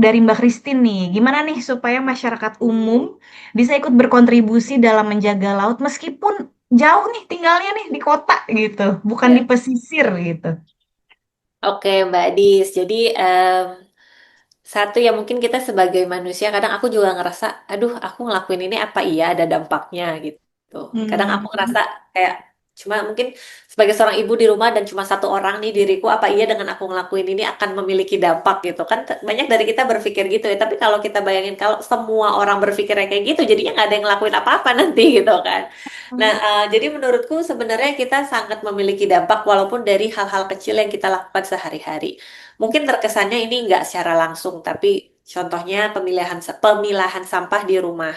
dari Mbak Christine nih, gimana nih supaya masyarakat umum bisa ikut berkontribusi dalam menjaga laut meskipun jauh nih tinggalnya nih di kota gitu, bukan di Ya. pesisir gitu. Oke, Mbak Dis. Jadi satu ya mungkin kita sebagai manusia kadang aku juga ngerasa, aduh aku ngelakuin ini apa iya ada dampaknya gitu. Kadang Hmm. aku ngerasa kayak cuma mungkin sebagai seorang ibu di rumah dan cuma satu orang nih diriku apa iya dengan aku ngelakuin ini akan memiliki dampak gitu kan banyak dari kita berpikir gitu ya tapi kalau kita bayangin kalau semua orang berpikirnya kayak gitu jadinya nggak ada yang ngelakuin apa-apa nanti gitu kan. Nah, jadi menurutku sebenarnya kita sangat memiliki dampak walaupun dari hal-hal kecil yang kita lakukan sehari-hari. Mungkin terkesannya ini nggak secara langsung, tapi contohnya pemilahan sampah di rumah.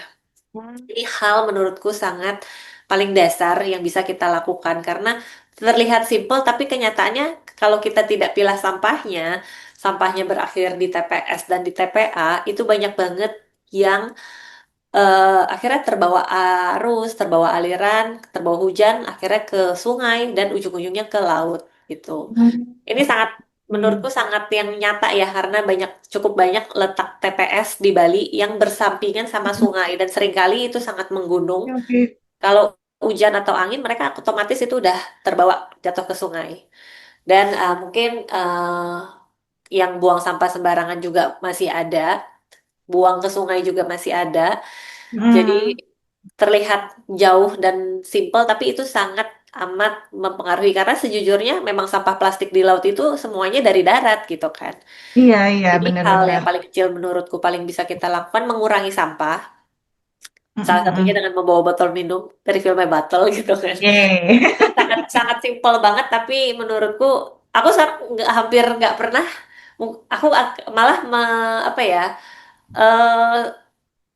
Ini hal menurutku sangat paling dasar yang bisa kita lakukan karena terlihat simpel, tapi kenyataannya kalau kita tidak pilah sampahnya, sampahnya berakhir di TPS dan di TPA, itu banyak banget yang akhirnya terbawa arus, terbawa aliran, terbawa hujan, akhirnya ke sungai dan ujung-ujungnya ke laut gitu. Ini sangat menurutku sangat yang nyata ya karena cukup banyak letak TPS di Bali yang bersampingan sama sungai dan seringkali itu sangat menggunung. Oke. Kalau hujan atau angin mereka otomatis itu udah terbawa jatuh ke sungai. Dan mungkin yang buang sampah sembarangan juga masih ada, buang ke sungai juga masih ada. Jadi Hmm. terlihat jauh dan simpel, tapi itu sangat amat mempengaruhi karena sejujurnya memang sampah plastik di laut itu semuanya dari darat gitu kan. Iya, iya, Jadi hal benar-benar. yang paling kecil menurutku paling bisa kita lakukan mengurangi sampah. Salah satunya Mm-mm. dengan membawa botol minum dari filmnya Bottle gitu kan. Yeay. Itu sangat sangat simpel banget, tapi menurutku aku hampir nggak pernah. Aku malah apa ya? eh,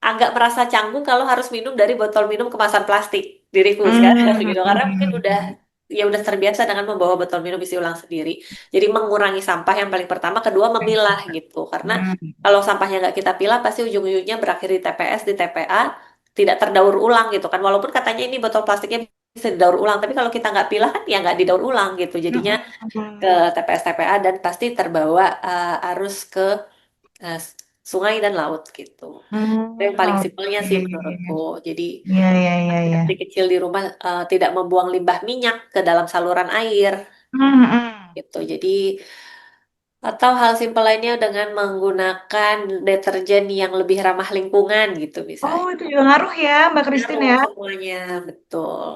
Agak merasa canggung kalau harus minum dari botol minum kemasan plastik diriku sekarang gitu karena mungkin Hmm. udah terbiasa dengan membawa botol minum isi ulang sendiri jadi mengurangi sampah yang paling pertama kedua memilah gitu karena Hmm. kalau sampahnya nggak kita pilah pasti ujung-ujungnya berakhir di TPS di TPA tidak terdaur ulang gitu kan walaupun katanya ini botol plastiknya bisa didaur ulang tapi kalau kita nggak pilah kan ya nggak didaur ulang gitu jadinya ke Mm-mm. TPS TPA dan pasti terbawa arus ke eh, sungai dan laut gitu. Itu yang paling simpelnya Oke. sih menurutku. Jadi Iya, iya, iya, kita iya. kecil di rumah tidak membuang limbah minyak ke dalam saluran air Mm-mm. gitu. Jadi atau hal simpel lainnya dengan menggunakan deterjen yang lebih ramah lingkungan gitu Oh, misalnya. itu juga ngaruh ya, Mbak Christine Ngaruh ya. semuanya, betul.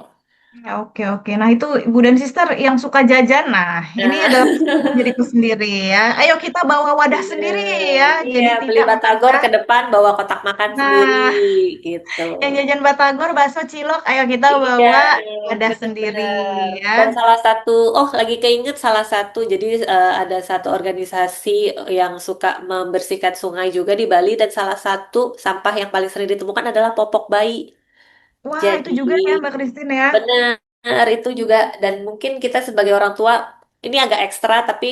Ya, oke, oke. Nah, itu Ibu dan Sister yang suka jajan. Nah, ini Nah, adalah diriku sendiri ya. Ayo kita bawa wadah sendiri ya. iya, Jadi beli tidak batagor meminta. ke depan, bawa kotak makan sendiri, Nah, gitu. yang jajan batagor, bakso cilok, ayo kita Iya, bawa wadah sendiri bener-bener. ya. Dan salah satu, oh lagi keinget salah satu, jadi ada satu organisasi yang suka membersihkan sungai juga di Bali, dan salah satu sampah yang paling sering ditemukan adalah popok bayi. Wah, itu Jadi juga ya Mbak Christine ya. benar itu juga, dan mungkin kita sebagai orang tua ini agak ekstra, tapi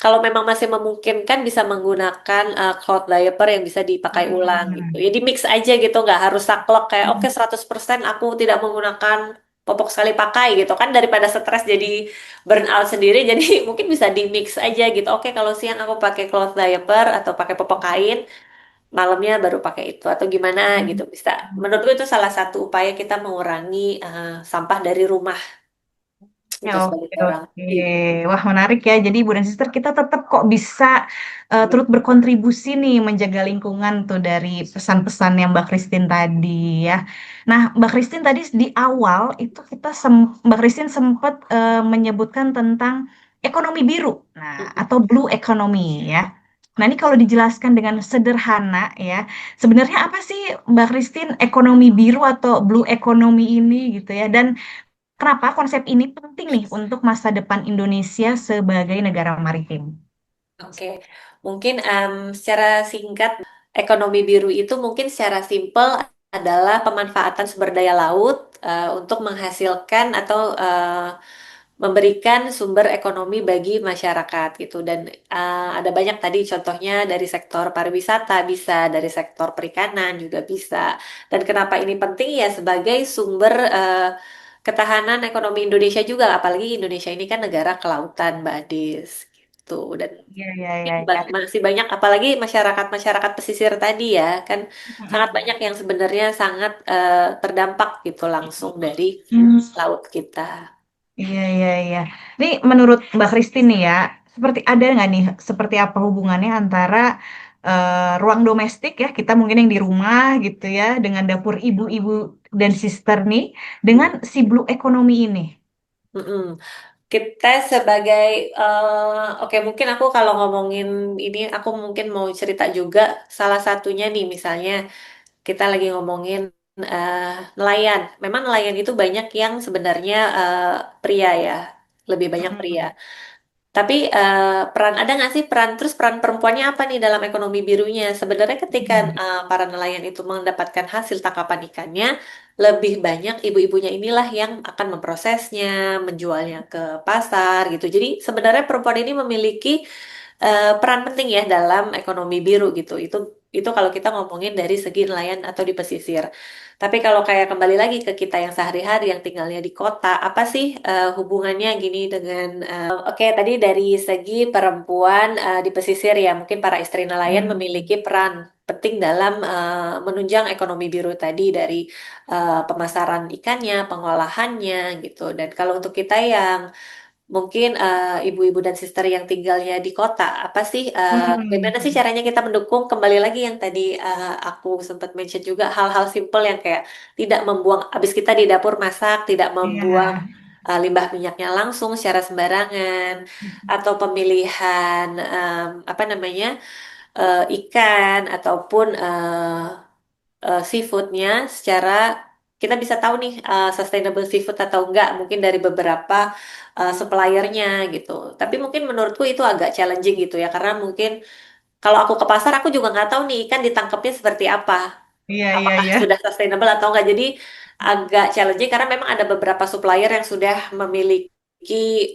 kalau memang masih memungkinkan bisa menggunakan cloth diaper yang bisa dipakai ulang gitu. Hmm. Ya di mix aja gitu, nggak harus saklek kayak oke 100% aku tidak menggunakan popok sekali pakai gitu kan, daripada stres jadi burn out sendiri. Jadi mungkin bisa di mix aja gitu. Oke, kalau siang aku pakai cloth diaper atau pakai popok kain, malamnya baru pakai itu atau gimana gitu bisa. Menurutku itu salah satu upaya kita mengurangi sampah dari rumah Ya, gitu sebagai oke, orang. oke. Wah, menarik ya. Jadi, Ibu dan Sister, kita tetap kok bisa turut berkontribusi nih menjaga lingkungan tuh dari pesan-pesan yang Mbak Christine tadi ya. Nah, Mbak Christine tadi di awal itu Mbak Christine sempat menyebutkan tentang ekonomi biru, nah atau blue economy ya. Nah, ini kalau dijelaskan dengan sederhana ya, sebenarnya apa sih Mbak Christine ekonomi biru atau blue economy ini gitu ya? Dan kenapa konsep ini penting nih untuk masa depan Indonesia sebagai negara maritim? Oke, mungkin secara singkat ekonomi biru itu mungkin secara simpel adalah pemanfaatan sumber daya laut untuk menghasilkan atau memberikan sumber ekonomi bagi masyarakat gitu, dan ada banyak tadi contohnya dari sektor pariwisata bisa, dari sektor perikanan juga bisa. Dan kenapa ini penting ya sebagai sumber ketahanan ekonomi Indonesia juga, apalagi Indonesia ini kan negara kelautan, Mbak Adis gitu. Dan Iya, iya, iya, iya. masih banyak apalagi masyarakat-masyarakat pesisir tadi ya kan, sangat Mm-mm. banyak yang sebenarnya sangat terdampak gitu langsung dari Hmm, laut kita. iya, iya, iya. Ini menurut Mbak Christine nih ya, seperti ada nggak nih, seperti apa hubungannya antara ruang domestik ya, kita mungkin yang di rumah gitu ya, dengan dapur ibu-ibu dan sister nih, dengan si blue economy ini? Mm-mm. Kita sebagai oke, mungkin aku kalau ngomongin ini aku mungkin mau cerita juga salah satunya nih, misalnya kita lagi ngomongin eh, nelayan. Memang nelayan itu banyak yang sebenarnya pria ya, lebih banyak pria. Mm-mm. Tapi peran ada nggak sih peran, terus peran perempuannya apa nih dalam ekonomi birunya? Sebenarnya ketika para nelayan itu mendapatkan hasil tangkapan ikannya, lebih banyak ibu-ibunya inilah yang akan memprosesnya, menjualnya ke pasar gitu. Jadi sebenarnya perempuan ini memiliki peran penting ya dalam ekonomi biru gitu. Itu kalau kita ngomongin dari segi nelayan atau di pesisir. Tapi kalau kayak kembali lagi ke kita yang sehari-hari yang tinggalnya di kota, apa sih hubungannya gini dengan oke, tadi dari segi perempuan di pesisir ya, mungkin para istri nelayan Mm. memiliki peran penting dalam menunjang ekonomi biru tadi dari pemasaran ikannya, pengolahannya gitu. Dan kalau untuk kita yang mungkin ibu-ibu dan suster yang tinggalnya di kota, apa sih, bagaimana sih Mm. caranya kita mendukung? Kembali lagi yang tadi aku sempat mention juga hal-hal simple yang kayak tidak membuang, habis kita di dapur masak, tidak membuang Iya. limbah minyaknya langsung secara sembarangan, atau pemilihan apa namanya ikan ataupun seafoodnya secara kita bisa tahu nih sustainable seafood atau enggak mungkin dari beberapa suppliernya gitu. Tapi mungkin menurutku itu agak challenging gitu ya, karena mungkin kalau aku ke pasar aku juga nggak tahu nih ikan ditangkapnya seperti apa, Iya, iya, apakah iya. sudah sustainable atau enggak. Jadi agak challenging karena memang ada beberapa supplier yang sudah memiliki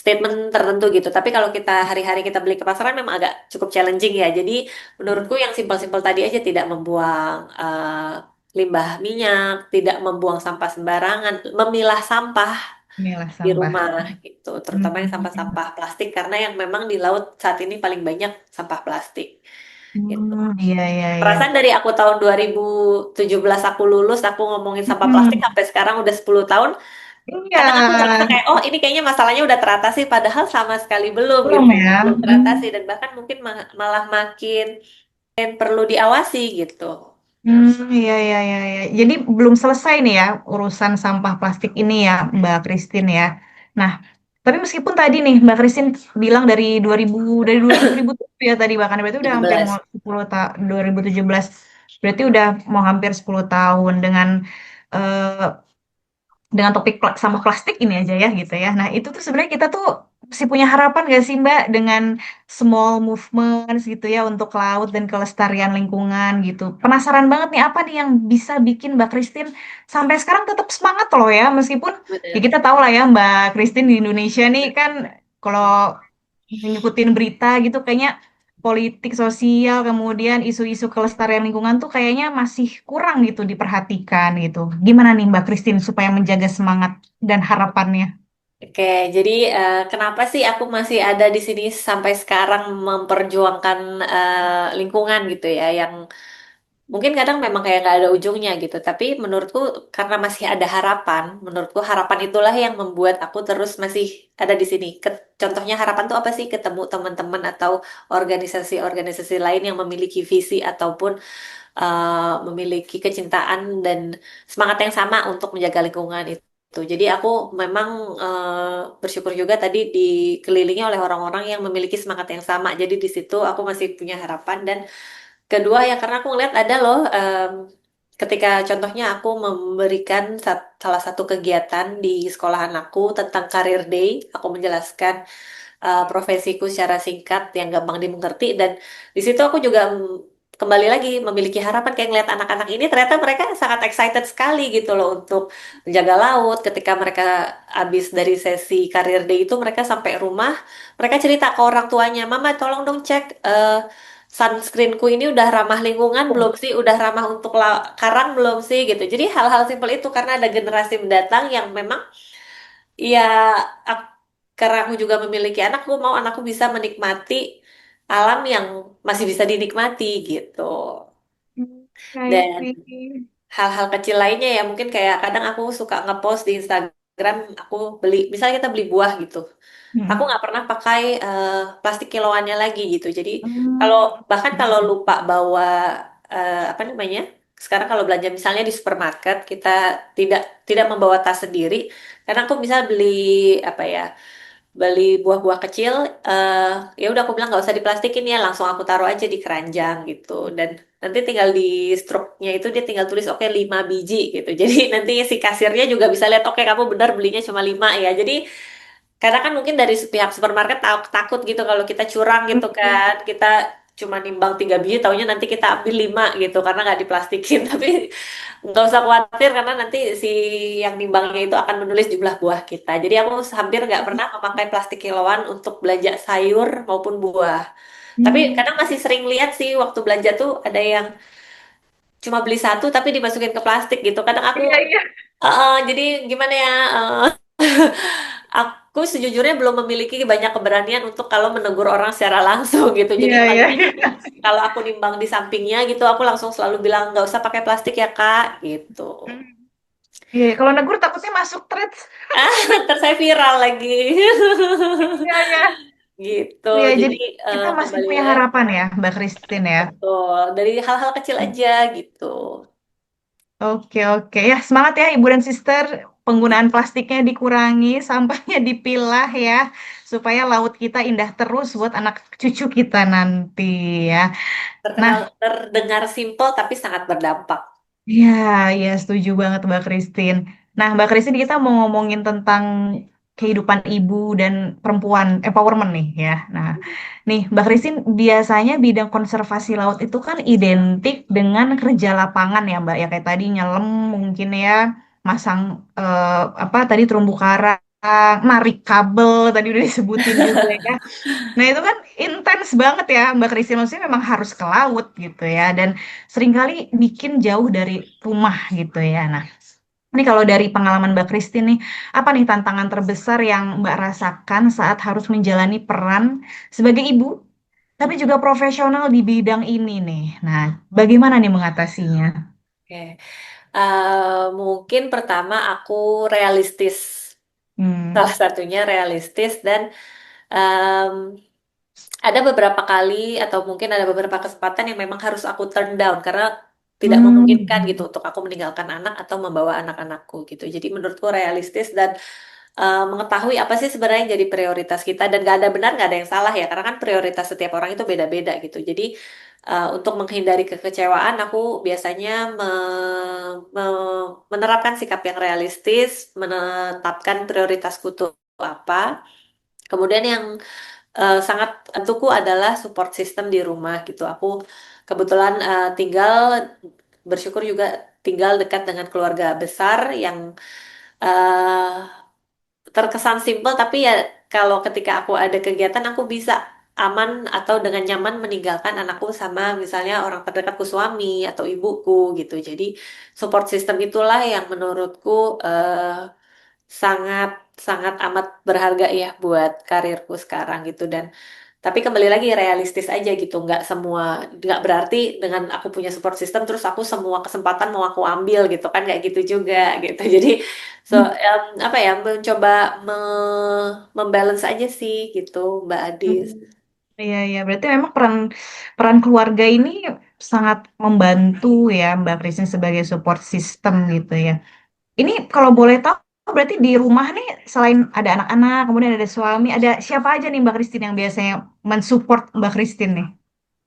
statement tertentu gitu. Tapi kalau kita hari-hari kita beli ke pasaran memang agak cukup challenging ya. Jadi menurutku yang simpel-simpel tadi aja, tidak membuang limbah minyak, tidak membuang sampah sembarangan, memilah sampah Inilah di sampah. rumah gitu. Terutama yang Hmm. sampah-sampah plastik karena yang memang di laut saat ini paling banyak sampah plastik gitu. Iya, iya, iya. Perasaan dari aku tahun 2017 aku lulus, aku ngomongin sampah plastik Hmm. sampai sekarang udah 10 tahun. Iya, Kadang aku ngerasa kayak, oh ini kayaknya masalahnya udah teratasi, padahal sama sekali belum belum gitu, ya. belum Hmm. teratasi, dan bahkan mungkin malah makin perlu diawasi gitu. Iya, iya, iya, iya. Jadi belum selesai nih ya urusan sampah plastik ini ya, Mbak Christine ya. Nah, tapi meskipun tadi nih Mbak Christine bilang dari 2007 ya tadi, bahkan berarti udah hampir mau 17. 10 tahun, 2017 berarti udah mau hampir 10 tahun eh, dengan topik sampah plastik ini aja ya gitu ya. Nah, itu tuh sebenarnya kita tuh masih punya harapan gak sih Mbak dengan small movements gitu ya untuk laut dan kelestarian lingkungan gitu. Penasaran banget nih apa nih yang bisa bikin Mbak Christine sampai sekarang tetap semangat loh ya meskipun ya Bener. kita tahu lah ya Mbak Christine di Indonesia nih kan kalau ngikutin berita gitu kayaknya politik sosial kemudian isu-isu kelestarian lingkungan tuh kayaknya masih kurang gitu diperhatikan gitu. Gimana nih Mbak Christine supaya menjaga semangat dan harapannya? Oke, jadi kenapa sih aku masih ada di sini sampai sekarang memperjuangkan lingkungan gitu ya, yang mungkin kadang memang kayak nggak ada ujungnya gitu. Tapi menurutku karena masih ada harapan, menurutku harapan itulah yang membuat aku terus masih ada di sini. Contohnya harapan tuh apa sih? Ketemu teman-teman atau organisasi-organisasi lain yang memiliki visi ataupun memiliki kecintaan dan semangat yang sama untuk menjaga lingkungan itu. Jadi aku memang bersyukur juga tadi dikelilingi oleh orang-orang yang memiliki semangat yang sama. Jadi di situ aku masih punya harapan dan kedua ya karena aku ngeliat ada loh ketika contohnya aku memberikan salah satu kegiatan di sekolahan aku tentang Career Day, aku menjelaskan profesiku secara singkat yang gampang dimengerti dan di situ aku juga kembali lagi memiliki harapan kayak ngeliat anak-anak ini ternyata mereka sangat excited sekali gitu loh untuk menjaga laut ketika mereka habis dari sesi Career Day itu mereka sampai rumah mereka cerita ke orang tuanya mama tolong dong cek sunscreenku ini udah ramah lingkungan belum sih udah ramah untuk karang belum sih gitu jadi hal-hal simpel itu karena ada generasi mendatang yang memang ya, ak- karena aku juga memiliki anak, aku mau anakku bisa menikmati alam yang masih bisa dinikmati gitu. I Dan see. hal-hal kecil lainnya ya mungkin kayak kadang aku suka ngepost di Instagram, aku beli, misalnya kita beli buah gitu. Aku Hmm. nggak pernah pakai plastik kiloannya lagi gitu. Jadi kalau Hmm. bahkan kalau lupa bawa apa namanya, sekarang kalau belanja misalnya di supermarket kita tidak tidak membawa tas sendiri, karena aku bisa beli apa ya beli buah-buah kecil eh ya udah aku bilang nggak usah diplastikin ya langsung aku taruh aja di keranjang gitu dan nanti tinggal di struknya itu dia tinggal tulis oke 5 biji gitu jadi nanti si kasirnya juga bisa lihat oke kamu benar belinya cuma 5 ya jadi karena kan mungkin dari pihak supermarket takut gitu kalau kita curang gitu kan kita cuma nimbang 3 biji taunya nanti kita ambil 5 gitu karena nggak diplastikin tapi nggak usah khawatir karena nanti si yang nimbangnya itu akan menulis jumlah buah kita. Jadi aku hampir nggak pernah memakai plastik kiloan untuk belanja sayur maupun buah. Tapi Hmm. kadang masih sering lihat sih waktu belanja tuh ada yang cuma beli satu tapi dimasukin ke plastik gitu. Kadang aku, Iya, iya. jadi gimana ya? Aku sejujurnya belum memiliki banyak keberanian untuk kalau menegur orang secara langsung gitu. Jadi Iya, iya, paling iya. kalau aku nimbang di sampingnya gitu, aku langsung selalu bilang nggak usah pakai plastik ya Kak, gitu. Hmm. Iya, kalau negur takutnya masuk threads. Ntar saya viral lagi. Iya, iya. Gitu. Iya, Jadi jadi kita masih kembali punya lagi harapan ya, Mbak Christine ya. betul dari hal-hal kecil aja gitu. Oke, oke. Ya, semangat ya Ibu dan Sister. Penggunaan plastiknya dikurangi, sampahnya dipilah ya, supaya laut kita indah terus buat anak cucu kita nanti ya. Nah, Terdengar simpel tapi sangat berdampak. ya, ya setuju banget Mbak Christine. Nah, Mbak Christine kita mau ngomongin tentang kehidupan ibu dan perempuan empowerment nih ya. Nah, nih Mbak Christine biasanya bidang konservasi laut itu kan identik dengan kerja lapangan ya Mbak ya kayak tadi nyelam mungkin ya, masang apa tadi terumbu karang, narik kabel tadi udah disebutin juga ya. Nah, itu kan intens banget ya, Mbak Christine. Maksudnya memang harus ke laut gitu ya. Dan seringkali bikin jauh dari rumah gitu ya. Nah, ini kalau dari pengalaman Mbak Christine nih, apa nih tantangan terbesar yang Mbak rasakan saat harus menjalani peran sebagai ibu, tapi juga profesional di bidang ini nih. Nah, bagaimana nih mengatasinya? Oke. Mungkin pertama aku realistis. Hmm. Salah satunya realistis dan em, ada beberapa kali atau mungkin ada beberapa kesempatan yang memang harus aku turn down karena tidak memungkinkan gitu Hmm. untuk aku meninggalkan anak atau membawa anak-anakku gitu. Jadi menurutku realistis dan mengetahui apa sih sebenarnya yang jadi prioritas kita dan gak ada benar gak ada yang salah ya karena kan prioritas setiap orang itu beda-beda gitu. Jadi untuk menghindari kekecewaan aku biasanya menerapkan sikap yang realistis, menetapkan prioritasku tuh apa. Kemudian yang sangat tentuku adalah support system di rumah gitu. Aku kebetulan tinggal bersyukur juga tinggal dekat dengan keluarga besar yang eh, terkesan simpel tapi ya kalau ketika aku ada kegiatan aku bisa aman atau dengan nyaman meninggalkan anakku sama misalnya orang terdekatku suami atau ibuku gitu. Jadi support system itulah yang menurutku sangat sangat amat berharga ya buat karirku sekarang gitu dan tapi kembali lagi realistis aja gitu nggak berarti dengan aku punya support system terus aku semua kesempatan mau aku ambil gitu kan nggak gitu juga gitu jadi apa ya mencoba membalance aja sih gitu Mbak Adis. Iya, iya. Berarti memang peran peran keluarga ini sangat membantu ya Mbak Christine sebagai support system gitu ya. Ini kalau boleh tahu berarti di rumah nih selain ada anak-anak, kemudian ada suami, ada siapa aja nih Mbak Christine yang biasanya mensupport Mbak Christine nih?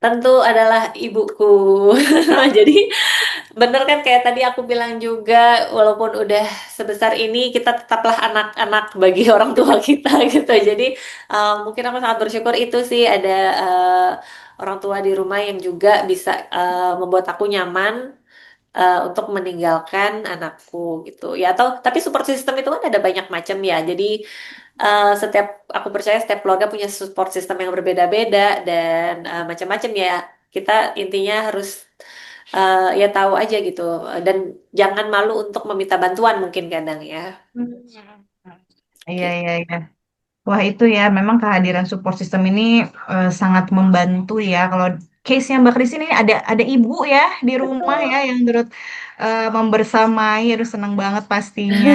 Tentu adalah ibuku. Jadi bener kan kayak tadi aku bilang juga, walaupun udah sebesar ini, kita tetaplah anak-anak bagi orang tua kita gitu. Jadi mungkin aku sangat bersyukur itu sih ada orang tua di rumah yang juga bisa membuat aku nyaman untuk meninggalkan anakku gitu. Ya atau tapi support system itu kan ada banyak macam ya. Jadi setiap aku percaya setiap keluarga punya support system yang berbeda-beda dan macam-macam ya. Kita intinya harus ya tahu aja gitu dan jangan malu untuk meminta bantuan mungkin kadang ya. Iya, Gitu. iya, iya. Wah itu ya, memang kehadiran support system ini sangat membantu ya. Kalau case-nya Mbak Christine ini ada ibu ya di rumah ya Betul. yang turut membersamai. Aduh senang banget pastinya.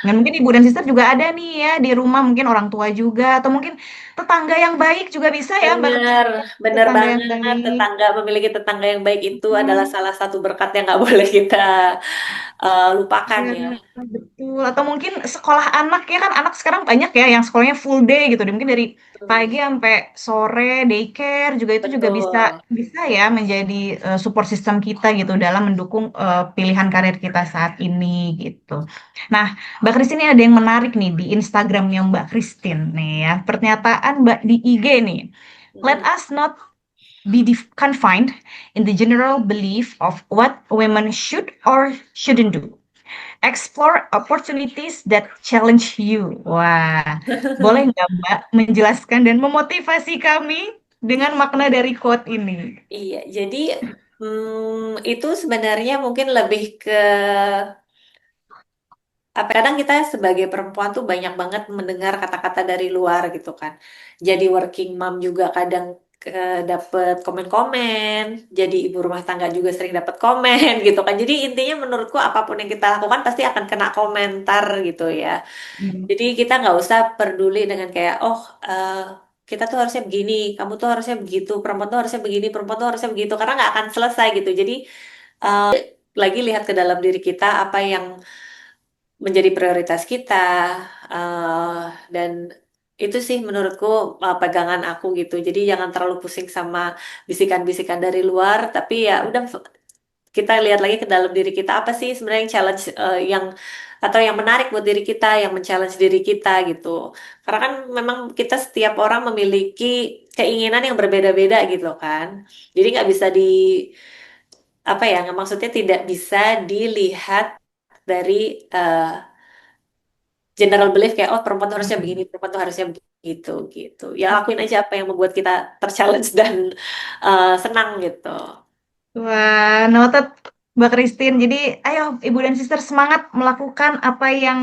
Dan mungkin ibu dan sister juga ada nih ya di rumah, mungkin orang tua juga atau mungkin tetangga yang baik juga bisa ya Mbak Bener, Christine. bener Tetangga yang banget. baik. Tetangga memiliki tetangga yang baik itu adalah Hmm. salah satu berkat yang nggak boleh kita lupakan Iya, ya. betul. Atau mungkin sekolah anak ya kan anak sekarang banyak ya yang sekolahnya full day gitu. Mungkin dari Hmm, pagi sampai sore daycare juga itu juga bisa betul. bisa ya menjadi support system kita gitu dalam mendukung pilihan karir kita saat ini gitu. Nah, Mbak Christine ini ada yang menarik nih di Instagramnya Mbak Christine nih ya. Pernyataan Mbak di IG nih. Let Mm-mm. us not be confined in the general belief of what women should or shouldn't do. Explore opportunities that challenge you. Wah, boleh nggak Mbak menjelaskan dan memotivasi kami dengan makna dari quote ini? Iya, jadi itu sebenarnya mungkin lebih ke apa kadang kita sebagai perempuan tuh banyak banget mendengar kata-kata dari luar gitu kan. Jadi working mom juga kadang dapet komen-komen, jadi ibu rumah tangga juga sering dapet komen gitu kan. Jadi intinya menurutku apapun yang kita lakukan pasti akan kena komentar gitu ya. Hmm. Jadi kita nggak usah peduli dengan kayak oh kita tuh harusnya begini, kamu tuh harusnya begitu, perempuan tuh harusnya begini, perempuan tuh harusnya begitu karena nggak akan selesai gitu. Jadi lagi lihat ke dalam diri kita apa yang menjadi prioritas kita eh, dan itu sih menurutku pegangan aku gitu. Jadi jangan terlalu pusing sama bisikan-bisikan dari luar, tapi ya udah kita lihat lagi ke dalam diri kita apa sih sebenarnya yang challenge yang atau yang menarik buat diri kita, yang men-challenge diri kita gitu. Karena kan memang kita setiap orang memiliki keinginan yang berbeda-beda gitu kan. Jadi nggak bisa apa ya, maksudnya tidak bisa dilihat dari eh, general belief kayak oh perempuan tuh harusnya begini, perempuan tuh harusnya begitu gitu. Ya lakuin aja apa yang membuat kita terchallenge dan senang gitu. Wah, noted Mbak Christine. Jadi, ayo Ibu dan Sister semangat melakukan apa yang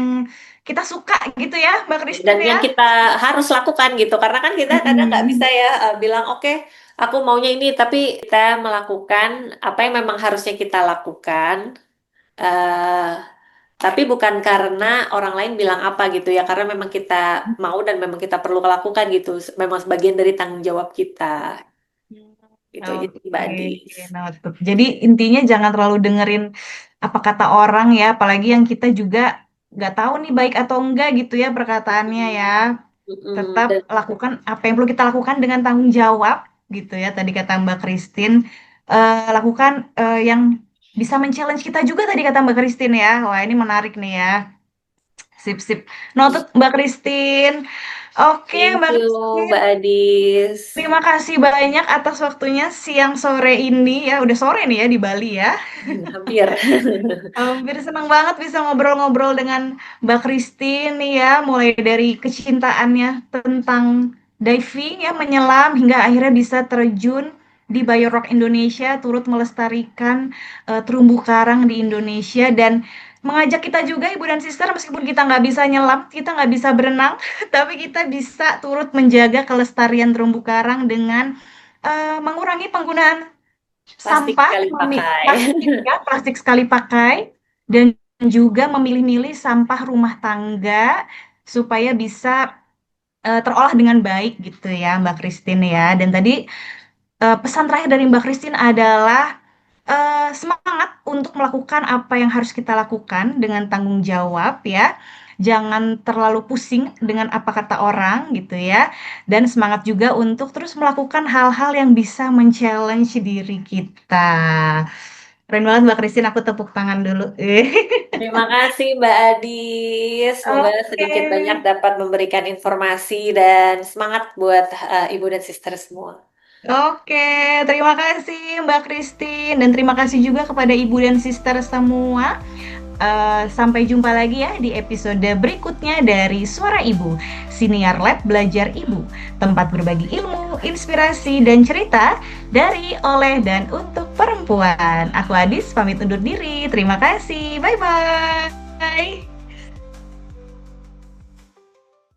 kita suka gitu ya, Mbak Dan Christine ya. yang kita harus lakukan gitu, karena kan kita kadang nggak bisa Mm-mm. ya bilang oke aku maunya ini, tapi kita melakukan apa yang memang harusnya kita lakukan. eh tapi bukan karena orang lain bilang apa gitu ya, karena memang kita mau dan memang kita perlu lakukan gitu, memang sebagian dari tanggung jawab kita. gitu. Jadi Mbak Oke, Adis. noted. Jadi intinya jangan terlalu dengerin apa kata orang ya, apalagi yang kita juga nggak tahu nih baik atau enggak gitu ya perkataannya ya. Tetap Dan lakukan apa yang perlu kita lakukan dengan tanggung jawab gitu ya. Tadi kata Mbak Christine, lakukan yang bisa men-challenge kita juga tadi kata Mbak Christine ya. Wah, ini menarik nih ya. Sip, sip. Noted Mbak Christine. Oke, thank Mbak you Christine. Mbak Adis. Terima kasih banyak atas waktunya siang sore ini ya. Udah sore nih ya di Bali ya. Hampir. Hampir senang banget bisa ngobrol-ngobrol dengan Mbak Christine nih ya. Mulai dari kecintaannya tentang diving ya, menyelam hingga akhirnya bisa terjun di Biorock Indonesia, turut melestarikan terumbu karang di Indonesia dan mengajak kita juga ibu dan sister meskipun kita nggak bisa nyelam, kita nggak bisa berenang, tapi kita bisa turut menjaga kelestarian terumbu karang dengan mengurangi penggunaan Plastik sampah, sekali pakai. plastik ya, plastik sekali pakai, dan juga memilih-milih sampah rumah tangga supaya bisa terolah dengan baik gitu ya Mbak Christine ya. Dan tadi pesan terakhir dari Mbak Christine adalah semangat untuk melakukan apa yang harus kita lakukan dengan tanggung jawab ya. Jangan terlalu pusing dengan apa kata orang gitu ya. Dan semangat juga untuk terus melakukan hal-hal yang bisa men-challenge diri kita. Keren banget Mbak Christine, aku tepuk tangan dulu. Terima kasih Mbak Adis. Semoga Oke. sedikit banyak dapat memberikan informasi dan semangat buat ibu dan sister semua. Oke, terima kasih Mbak Christine dan terima kasih juga kepada ibu dan sister semua. Sampai jumpa lagi ya di episode berikutnya dari Suara Ibu, Siniar Lab Belajar Ibu, tempat berbagi ilmu, inspirasi, dan cerita dari, oleh, dan untuk perempuan. Aku Adis, pamit undur diri. Terima kasih. Bye-bye.